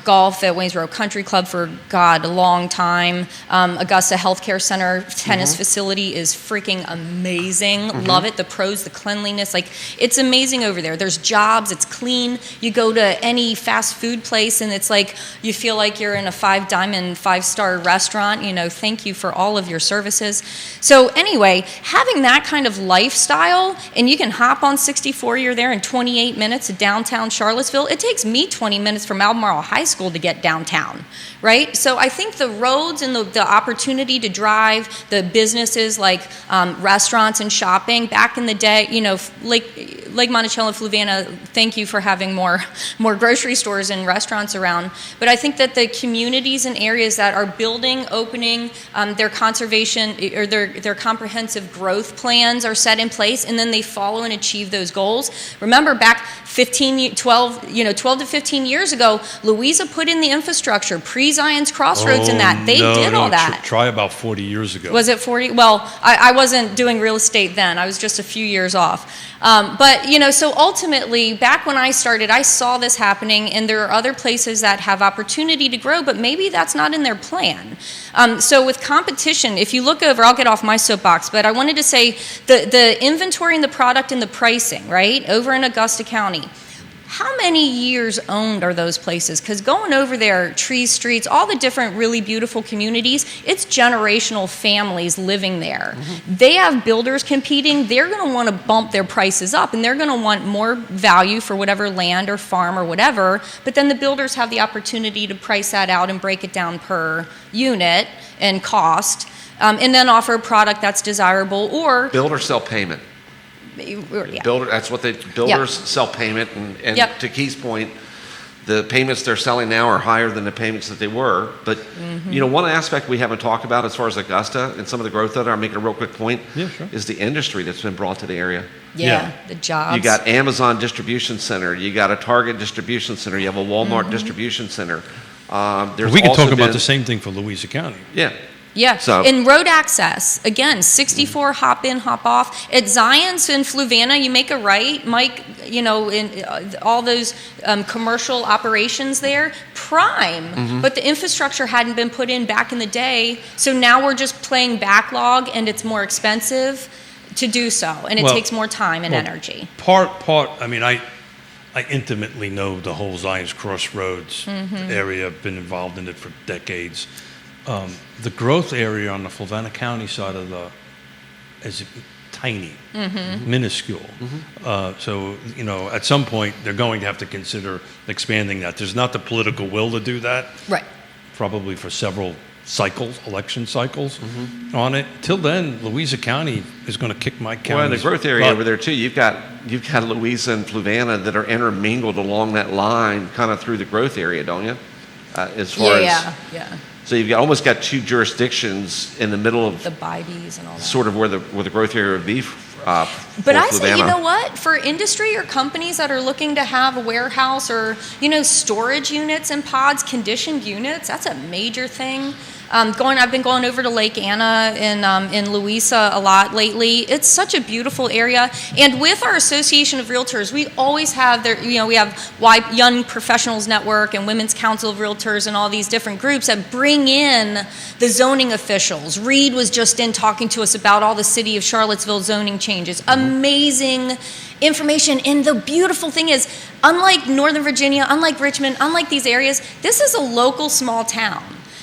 B: golf at Waynesboro Country Club for, a long time. Augusta Healthcare Center tennis facility is freaking amazing. Love it. The pros, the cleanliness, it's amazing over there. There's jobs, it's clean. You go to any fast food place, and it's like you feel like you're in a 5-star restaurant. Thank you for all of your services. So anyway, having that kind of lifestyle, and you can hop on 64, you're there in 28 minutes to downtown Charlottesville. It takes me 20 minutes from Albemarle High School to get downtown, right? So I think the roads and the opportunity to drive, the businesses like restaurants and shopping, back in the day, Lake Monticello, Fluvanna, thank you for having more grocery stores and restaurants around. But I think that the communities and areas that are building, opening, their conservation or their comprehensive growth plans are set in place, and then they follow and achieve those goals. Remember back 12 to 15 years ago, Louisa put in the infrastructure, pre-Zion's Crossroads and that. They did all that.
A: Try about 40 years ago.
B: Was it 40? Well, I wasn't doing real estate then. I was just a few years off. But so ultimately, back when I started, I saw this happening, and there are other places that have opportunity to grow, but maybe that's not in their plan. So with competition, if you look over, I'll get off my soapbox, but I wanted to say the inventory and the product and the pricing, right, over in Augusta County. How many years owned are those places? Because going over there, trees, streets, all the different really beautiful communities, it's generational families living there. They have builders competing. They're going to want to bump their prices up, and they're going to want more value for whatever land or farm or whatever. But then the builders have the opportunity to price that out and break it down per unit and cost, and then offer a product that's desirable or
C: Build or sell payment. That's what builders sell payment, and to Keith's point, the payments they're selling now are higher than the payments that they were. But one aspect we haven't talked about as far as Augusta and some of the growth of it, I'm making a real quick point, is the industry that's been brought to the area.
B: The jobs.
C: You got Amazon distribution center, you got a Target distribution center, you have a Walmart distribution center.
A: We could talk about the same thing for Louisa County.
B: Yeah,
C: so,
B: and road access, again, 64, hop in, hop off. At Zion's in Fluvanna, you make a right, Mike, in all those commercial operations there, prime, but the infrastructure hadn't been put in back in the day. So now we're just playing backlog, and it's more expensive to do so, and it takes more time and energy.
A: I mean, I intimately know the whole Zion's Crossroads area. I've been involved in it for decades. The growth area on the Fluvanna County side of is tiny, minuscule. So, at some point, they're going to have to consider expanding that. There's not the political will to do that.
B: Right.
A: Probably for several election cycles on it. Till then, Louisa County is going to kick my county.
C: Well, in the growth area over there too, you've got Louisa and Fluvanna that are intermingled along that line, kind of through the growth area, don't you? As far as so you've almost got two jurisdictions in the middle of
B: the Bibees and all that.
C: Sort of where the growth area would be.
B: But I say, you know what? For industry or companies that are looking to have a warehouse or, storage units and pods, conditioned units, that's a major thing. I've been going over to Lake Anna in Louisa a lot lately. It's such a beautiful area. And with our Association of Realtors, we always have we have Young Professionals Network and Women's Council of Realtors and all these different groups that bring in the zoning officials. Reed was just in talking to us about all the city of Charlottesville zoning changes. Amazing information. And the beautiful thing is, unlike Northern Virginia, unlike Richmond, unlike these areas, this is a local small town.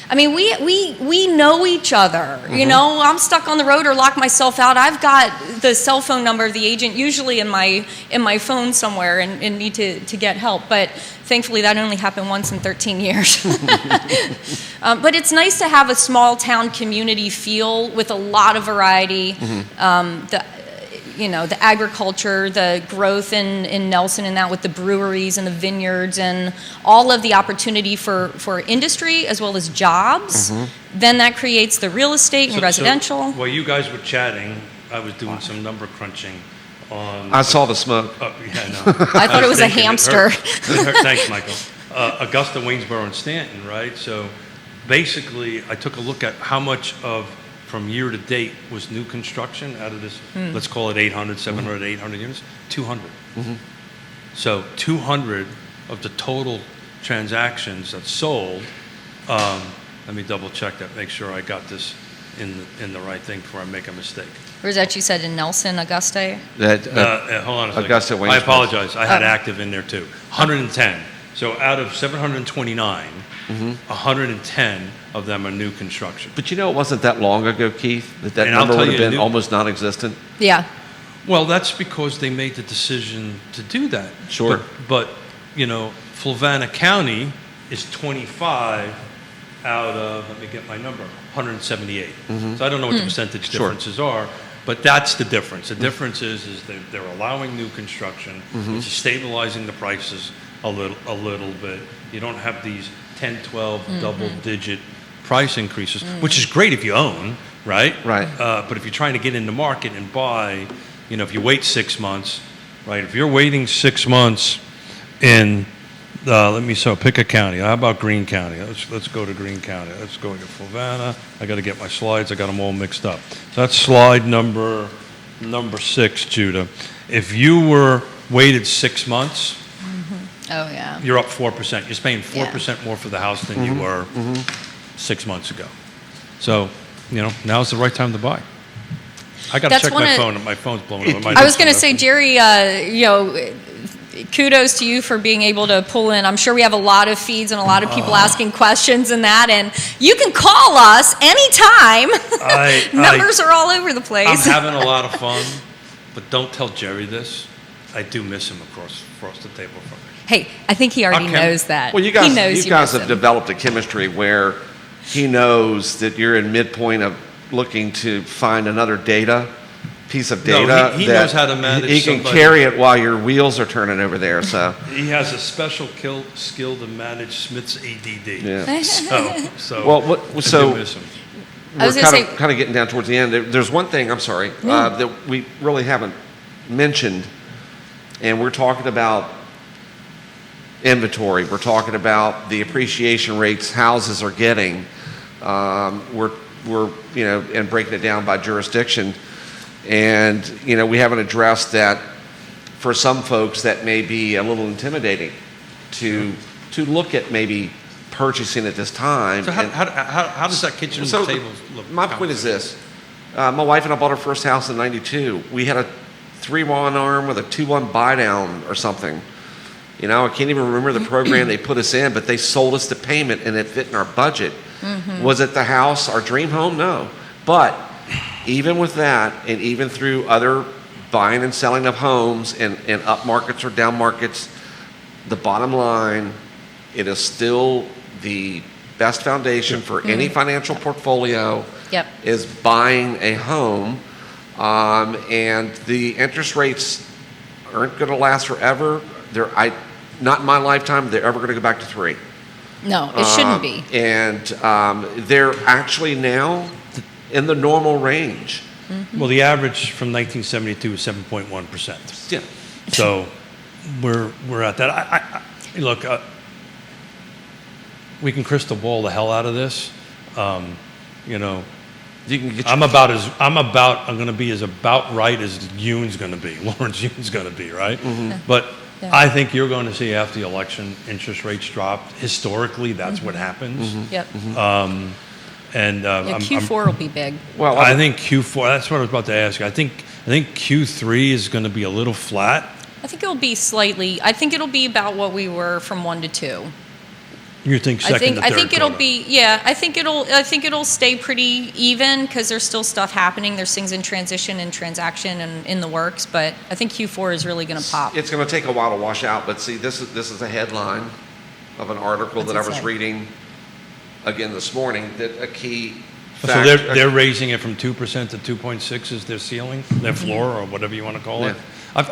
B: I mean, we know each other. I'm stuck on the road or lock myself out. I've got the cell phone number of the agent usually in my phone somewhere and need to get help. But thankfully, that only happened once in 13 years. But it's nice to have a small town community feel with a lot of variety. The agriculture, the growth in Nelson and that with the breweries and the vineyards and all of the opportunity for industry as well as jobs. Then that creates the real estate and residential.
A: So while you guys were chatting, I was doing some number crunching on...
C: I saw the smoke.
A: Yeah, no.
B: I thought it was a hamster.
A: Thanks, Michael. Augusta, Waynesboro, and Stanton, right? So basically, I took a look at how much from year to date was new construction out of this, let's call it 800, 700, 800 units, 200. So 200 of the total transactions that sold, let me double check that, make sure I got this in the right thing before I make a mistake.
B: Or is that you said in Nelson, Augusta?
A: Hold on a second.
C: Augusta, Waynesboro.
A: I apologize, I had active in there too. 110. So out of 729, 110 of them are new construction.
C: But it wasn't that long ago, Keith, that number would have been almost non-existent.
B: Yeah.
A: Well, that's because they made the decision to do that.
C: Sure.
A: But Fluvanna County is 25 out of, let me get my number, 178. So I don't know what the percentage differences are, but that's the difference. The difference is that they're allowing new construction, which is stabilizing the prices a little bit. You don't have these 10, 12 double-digit price increases, which is great if you own, right?
C: Right.
A: But if you're trying to get in the market and buy, if you wait 6 months, right? If you're waiting 6 months in, pick a county. How about Greene County? Let's go to Greene County. Let's go to Fluvanna. I got to get my slides. I got them all mixed up. So that's slide number 6, Judah. If you were waited 6 months,
B: oh yeah,
A: you're up 4%. You're paying 4% more for the house than you were 6 months ago. So, now's the right time to buy. I got to check my phone. My phone's blowing up.
B: I was going to say, Jerry, kudos to you for being able to pull in. I'm sure we have a lot of feeds and a lot of people asking questions and that. And you can call us anytime. Numbers are all over the place.
A: I'm having a lot of fun, but don't tell Jerry this. I do miss him across the table from me.
B: Hey, I think he already knows that.
C: Well, you guys have developed a chemistry where he knows that you're in midpoint of looking to find another piece of data.
A: No, he knows how to manage.
C: He can carry it while your wheels are turning over there. So
A: he has a special skill to manage Smith's ADD.
C: Yeah.
A: So
C: we're kind of getting down towards the end. There's one thing, I'm sorry, that we really haven't mentioned, and we're talking about inventory. We're talking about the appreciation rates houses are getting. We're and breaking it down by jurisdiction. And, we haven't addressed that for some folks that may be a little intimidating to look at maybe purchasing at this time.
A: So
C: And
A: how does that kitchen
C: so
A: table look?
C: my point is this. My wife and I bought our first house in 92. We had a 3-1 arm with a 2-1 buy down or something. You know, I can't even remember the program they put us in, but they sold us the payment and it fit in our budget. Was it the house, our dream home? No. But even with that, and even through other buying and selling of homes in up markets or down markets, the bottom line, it is still the best foundation for any financial portfolio is buying a home. And the interest rates aren't going to last forever. Not in my lifetime, they're ever going to go back to 3.
B: No, it shouldn't be.
C: And they're actually now in the normal range.
A: Well, the average from 1972 is 7.1%.
C: Yeah.
A: So we're at that. I look, we can crystal ball the hell out of this. You know,
C: You can get
A: I'm going to be as about right as Yoon's going to be. Lawrence Yoon's going to be, right? But I think you're going to see after the election interest rates drop. Historically, that's what happens. And
B: Q4 will be big.
C: Well,
A: I think Q4. That's what I was about to ask you. I think Q3 is going to be a little flat.
B: I think it'll be slightly. I think it'll be about what we were from 1 to 2.
A: You think second to third
B: I think it'll
A: quarter.
B: be. Yeah, I think it'll stay pretty even because there's still stuff happening. There's things in transition and transaction and in the works. But I think Q4 is really going to pop.
C: it's going to take a while to wash out. But see, this is a headline of an article
B: What's
C: that
B: it
C: I was
B: say?
C: reading again this morning. That a key
A: So
C: fact,
A: they're raising it from 2% to 2.6 is their ceiling, their floor, or whatever you want to call it.
C: Yeah.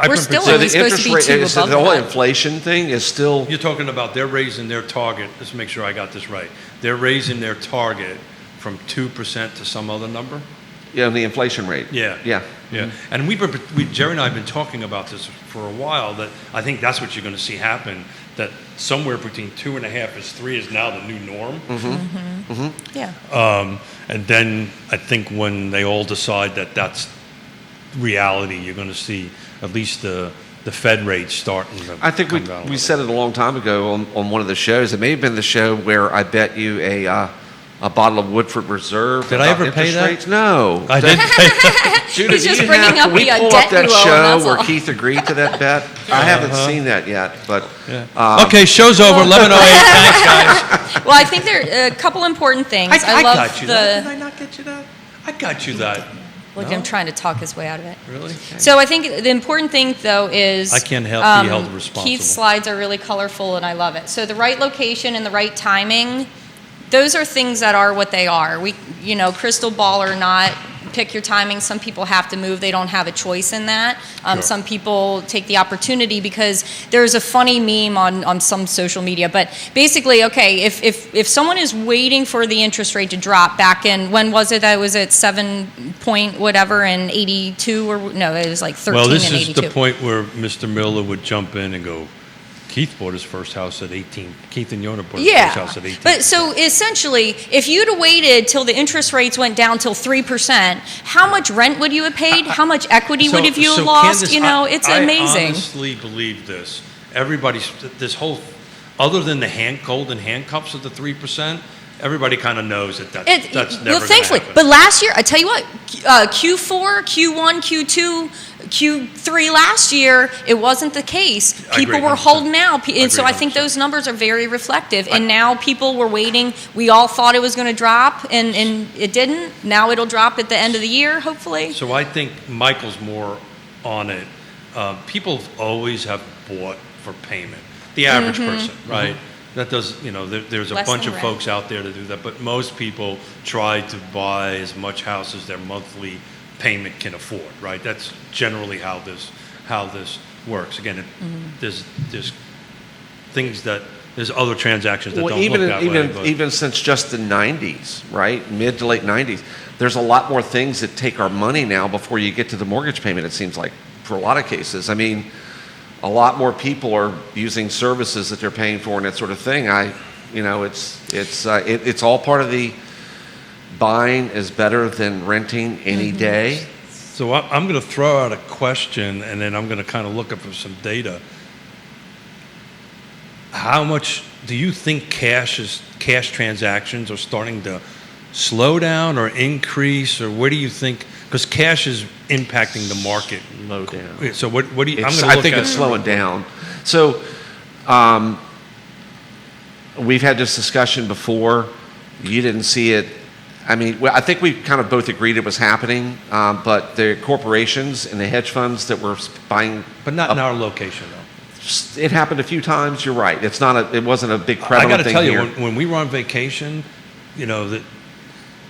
B: We're still
C: so
B: only
C: the
B: supposed
C: interest
B: to be
C: rate,
B: 2
C: is
B: above
C: the whole
B: that.
C: inflation thing is still.
A: You're talking about they're raising their target. Let's make sure I got this right. They're raising their target from 2% to some other number.
C: Yeah, the inflation rate.
A: Yeah.
C: Yeah.
A: Yeah, and Jerry and I have been talking about this for a while. That I think that's what you're going to see happen. That somewhere between 2.5 is 3 is now the new norm.
B: Yeah.
A: And then I think when they all decide that that's reality, you're going to see at least the Fed rate starting to
C: I think
A: come down a
C: we
A: little
C: said it a long time ago on one of the shows. It may have been the show where I bet you a bottle of Woodford Reserve.
A: Did I
C: about
A: ever pay
C: interest
A: that?
C: rates. No.
A: I didn't pay that.
C: Judah,
B: He's
C: do
B: just
C: you
B: bringing
C: have-
B: up
C: can we
B: the
C: pull
B: debt
C: up that
B: you owe,
C: show
B: that's
C: where
B: all.
C: Keith agreed to that bet? I haven't seen that yet, but
A: Okay, show's over. 11:08. Thanks, guys.
B: Well, I think there are a couple important things.
A: I
B: love
A: got you that. Did I not get you that? I got you that.
B: Look,
A: No?
B: I'm trying to talk his way out of it.
A: Really?
B: So I think the important thing, though, is
A: I can't help be held responsible.
B: Keith's slides are really colorful, and I love it. So the right location and the right timing, those are things that are what they are. Crystal ball or not, pick your timing. Some people have to move. They don't have a choice in that.
A: Sure.
B: Some people take the opportunity because there's a funny meme on some social media. But basically, okay, if someone is waiting for the interest rate to drop back in, when was it that it was at 7 point whatever in 82 or no, it was like 13
A: Well, this
B: and
A: is
B: 82.
A: the point where Mr. Miller would jump in and go, Keith bought his first house at 18. Keith and Yonna bought his first house at 18.
B: But so essentially, if you'd have waited till the interest rates went down till 3%, how much rent would you have paid? How much equity would have you
A: so
B: lost?
A: Candice,
B: It's amazing.
A: I honestly believe this. This whole, other than the golden handcuffs of the 3%, everybody kind of knows that's never
B: well, thankfully,
A: gonna happen.
B: but last year, I tell you what, Q4, Q1, Q2, Q3 last year, it wasn't the case.
A: I
B: People
A: agree,
B: were
A: 100%.
B: holding out, and so I think
A: 100%.
B: those numbers are very reflective. And now people were waiting. We all thought it was going to drop, and it didn't. Now it'll drop at the end of the year, hopefully.
A: So I think Michael's more on it. People always have bought for payment. The average person, right? That does, there's a
B: Less
A: bunch
B: than
A: of
B: rent.
A: folks out there to do that, but most people try to buy as much house as their monthly payment can afford, right? That's generally how this works. Again, there's things there's other transactions that don't look that way. But
C: Even since just the 90s, right? Mid to late 90s, there's a lot more things that take our money now before you get to the mortgage payment, it seems like, for a lot of cases. I mean, a lot more people are using services that they're paying for and that sort of thing. It's all part of the buying is better than renting any day.
A: So I'm going to throw out a question, and then I'm going to kind of look up for some data. How much do you think cash cash transactions are starting to slow down or increase, or where do you think? Because cash is impacting the market.
C: Slow down.
A: So what do you?
C: I think it's slowing down. So we've had this discussion before. You didn't see it. I mean, I think we kind of both agreed it was happening, but the corporations and the hedge funds that were buying,
A: But not in our location, though.
C: it happened a few times. You're right. It wasn't a big
A: I
C: prevalent
A: got to
C: thing
A: tell you,
C: here.
A: when we were on vacation, that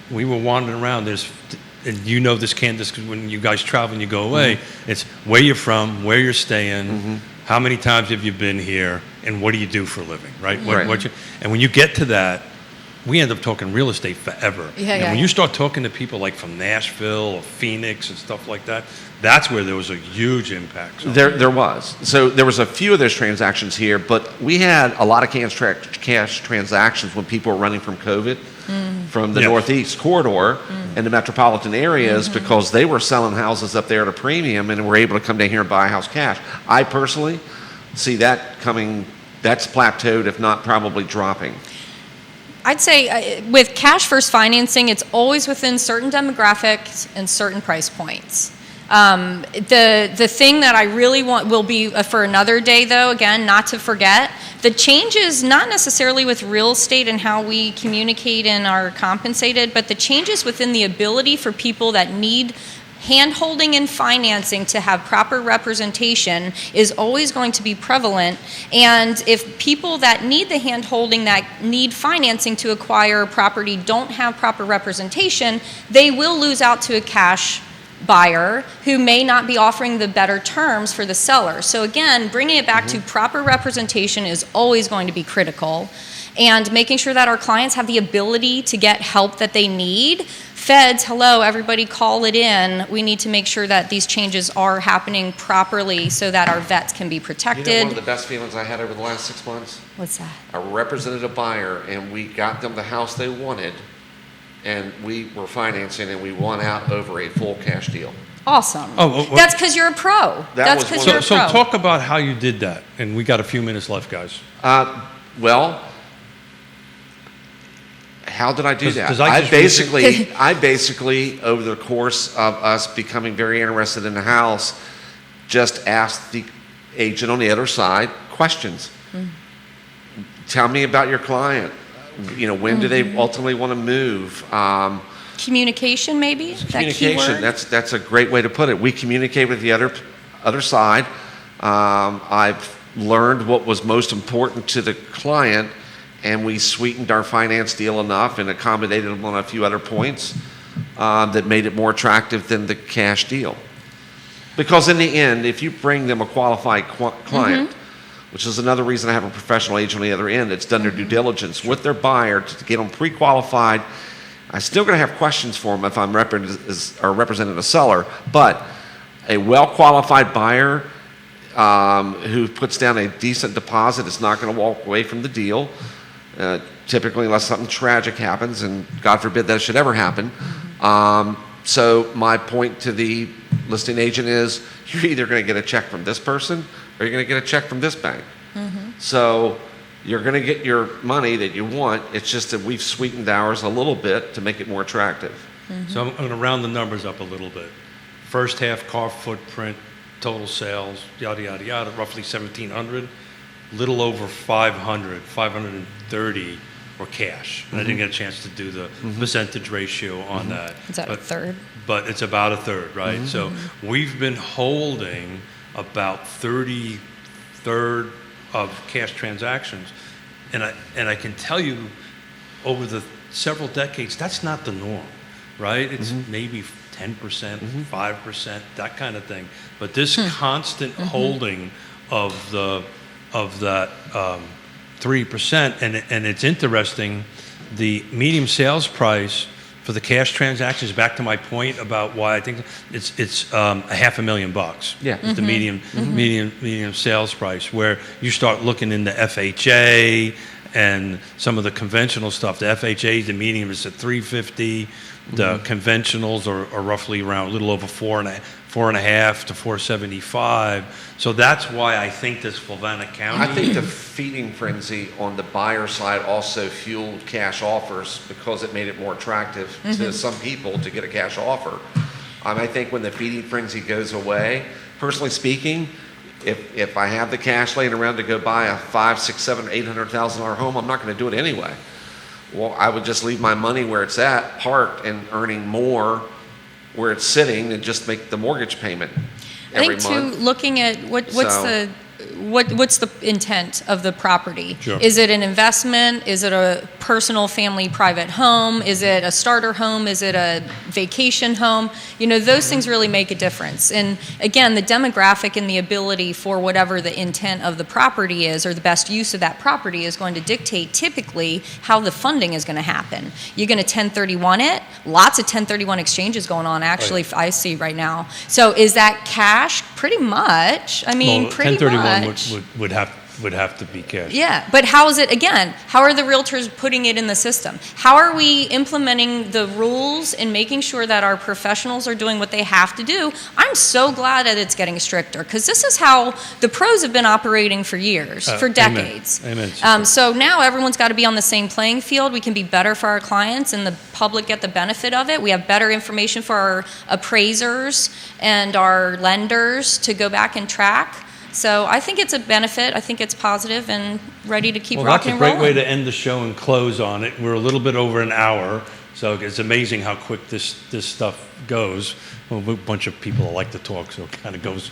A: we were wandering around. And this, Candice, 'cause when you guys travel and you go away, it's where you're from, where you're staying, how many times have you been here, and what do you do for a living, right?
C: Right.
A: And when you get to that, we end up talking real estate forever.
B: Yeah,
A: and
B: yeah.
A: when you start talking to people like from Nashville or Phoenix and stuff like that, that's where there was a huge impact. So.
C: There was. So there was a few of those transactions here, but we had a lot of cash transactions when people were running from COVID, from the
A: Yes.
C: Northeast corridor and the metropolitan areas, because they were selling houses up there at a premium and were able to come down here and buy a house cash. I personally see that coming, that's plateaued, if not probably dropping.
B: I'd say with cash first financing, it's always within certain demographics and certain price points. The thing that I really want will be for another day, though, again, not to forget, the changes not necessarily with real estate and how we communicate and are compensated, but the changes within the ability for people that need hand-holding and financing to have proper representation is always going to be prevalent. And if people that need the hand-holding, that need financing to acquire a property, don't have proper representation, they will lose out to a cash buyer who may not be offering the better terms for the seller. So again, bringing it back to proper representation is always going to be critical. And making sure that our clients have the ability to get help that they need. Feds, hello, everybody call it in. We need to make sure that these changes are happening properly so that our vets can be protected.
C: You know, one of the best feelings I had over the last 6 months?
B: What's that?
C: I represented a buyer, and we got them the house they wanted, and we were financing, and we won out over a full cash deal.
B: Awesome.
A: Oh,
B: that's because you're a pro. That's because you're a pro.
A: So talk about how you did that. And we got a few minutes left, guys.
C: Well, how did I do that?
A: 'Cause
C: I basically, over the course of us becoming very interested in the house, just asked the agent on the other side questions. Tell me about your client. When do they ultimately want to move?
B: Communication, maybe?
C: Communication. That's a great way to put it. We communicate with the other side. I've learned what was most important to the client, and we sweetened our finance deal enough and accommodated them on a few other points that made it more attractive than the cash deal. Because in the end, if you bring them a qualified client, which is another reason I have a professional agent on the other end that's done their due diligence with their buyer to get them pre-qualified, I'm still going to have questions for them if I'm representing a seller, but a well-qualified buyer who puts down a decent deposit is not going to walk away from the deal. Typically, unless something tragic happens, and God forbid that should ever happen. So my point to the listing agent is, you're either going to get a check from this person, or you're going to get a check from this bank. So you're going to get your money that you want. It's just that we've sweetened ours a little bit to make it more attractive.
A: So I'm going to round the numbers up a little bit. First half car footprint, total sales, yada, yada, yada, roughly 1,700. Little over 500, 530 were cash. And I didn't get a chance to do the percentage ratio on that.
B: Is that a third?
A: But it's about a third, right? So we've been holding about 33rd of cash transactions. And I can tell you, over the several decades, that's not the norm, right? It's maybe 10%, 5%, that kind of thing. But this constant holding of that 3%, and it's interesting, the medium sales price for the cash transactions, back to my point about why I think it's $500,000.
C: Yeah.
A: It's the medium sales price, where you start looking into FHA and some of the conventional stuff. The FHAs, the median is at 350. The conventionals are roughly around a little over 4.5 to 475. So that's why I think this Fluvanna County.
C: I think the feeding frenzy on the buyer side also fueled cash offers because it made it more attractive to some people to get a cash offer. I think when the feeding frenzy goes away, personally speaking, if I have the cash laying around to go buy a $500,000, $600,000, $800,000 home, I'm not going to do it anyway. Well, I would just leave my money where it's at, parked, and earning more where it's sitting, and just make the mortgage payment every month.
B: I think too, looking at what's the intent of the property?
A: Sure.
B: Is it an investment? Is it a personal family private home? Is it a starter home? Is it a vacation home? You know, those things really make a difference. And again, the demographic and the ability for whatever the intent of the property is, or the best use of that property, is going to dictate typically how the funding is going to happen. You're going to 1031 it. Lots of 1031 exchanges going on, actually, I see right now. So is that cash? Pretty much. I mean,
A: Well,
B: pretty
A: 1031
B: much.
A: would have to be cash.
B: Yeah, but how is it, again, how are the realtors putting it in the system? How are we implementing the rules and making sure that our professionals are doing what they have to do? I'm so glad that it's getting stricter, because this is how the pros have been operating for years, for decades.
A: Amen.
B: So now everyone's got to be on the same playing field. We can be better for our clients, and the public get the benefit of it. We have better information for our appraisers and our lenders to go back and track. So I think it's a benefit. I think it's positive and ready to keep rocking and rolling.
A: Well, that's a great way to end the show and close on it. We're a little bit over an hour, so it's amazing how quick this stuff goes. Well, a bunch of people like to talk, so it kind of goes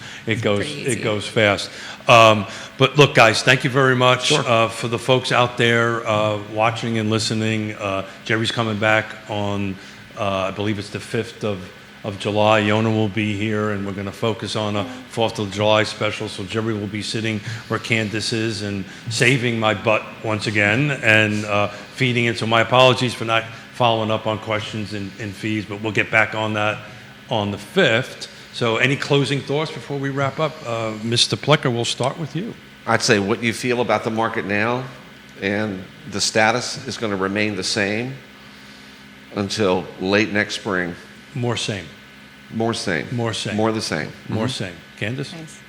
A: fast. But look, guys, thank you very much.
C: Sure.
A: For the folks out there watching and listening. Jerry's coming back on, I believe it's the 5th of July. Yonna will be here, and we're going to focus on a 4th of July special. So Jerry will be sitting where Candice is and saving my butt once again and feeding it. So my apologies for not following up on questions and fees, but we'll get back on that on the 5th. So any closing thoughts before we wrap up? Mr. Plecker, we'll start with you.
C: I'd say what you feel about the market now and the status is going to remain the same until late next spring.
A: More same.
C: More same.
A: More same.
C: More the same.
A: More same. Candice?
B: Nice.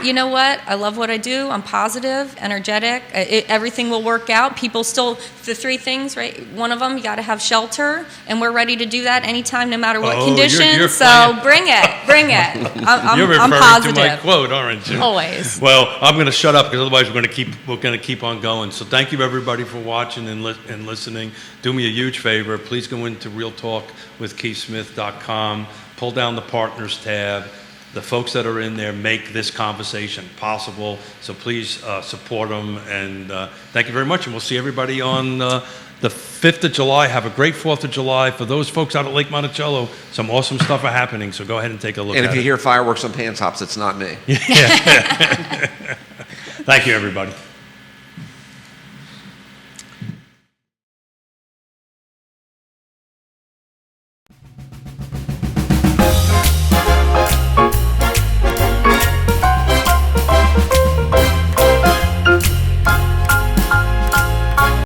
B: You know what? I love what I do. I'm positive, energetic. Everything will work out. People still, the three things, right? One of them, you got to have shelter, and we're ready to do that anytime, no matter what conditions.
A: You're
B: so
A: playing.
B: bring it.
A: You're referring
B: I'm positive.
A: to my quote, aren't you?
B: Always.
A: Well, I'm going to shut up because otherwise we're going to keep on going. So thank you everybody for watching and listening. Do me a huge favor. Please go into realtalkwithkeithsmith.com. Pull down the partners tab. The folks that are in there make this conversation possible. So please support them. And thank you very much. And we'll see everybody on the 5th of July. Have a great 4th of July. For those folks out at Lake Monticello, some awesome stuff are happening. So go ahead and take a look at it.
C: And if you hear fireworks on Pantops, it's not me.
A: Yeah. Thank you, everybody.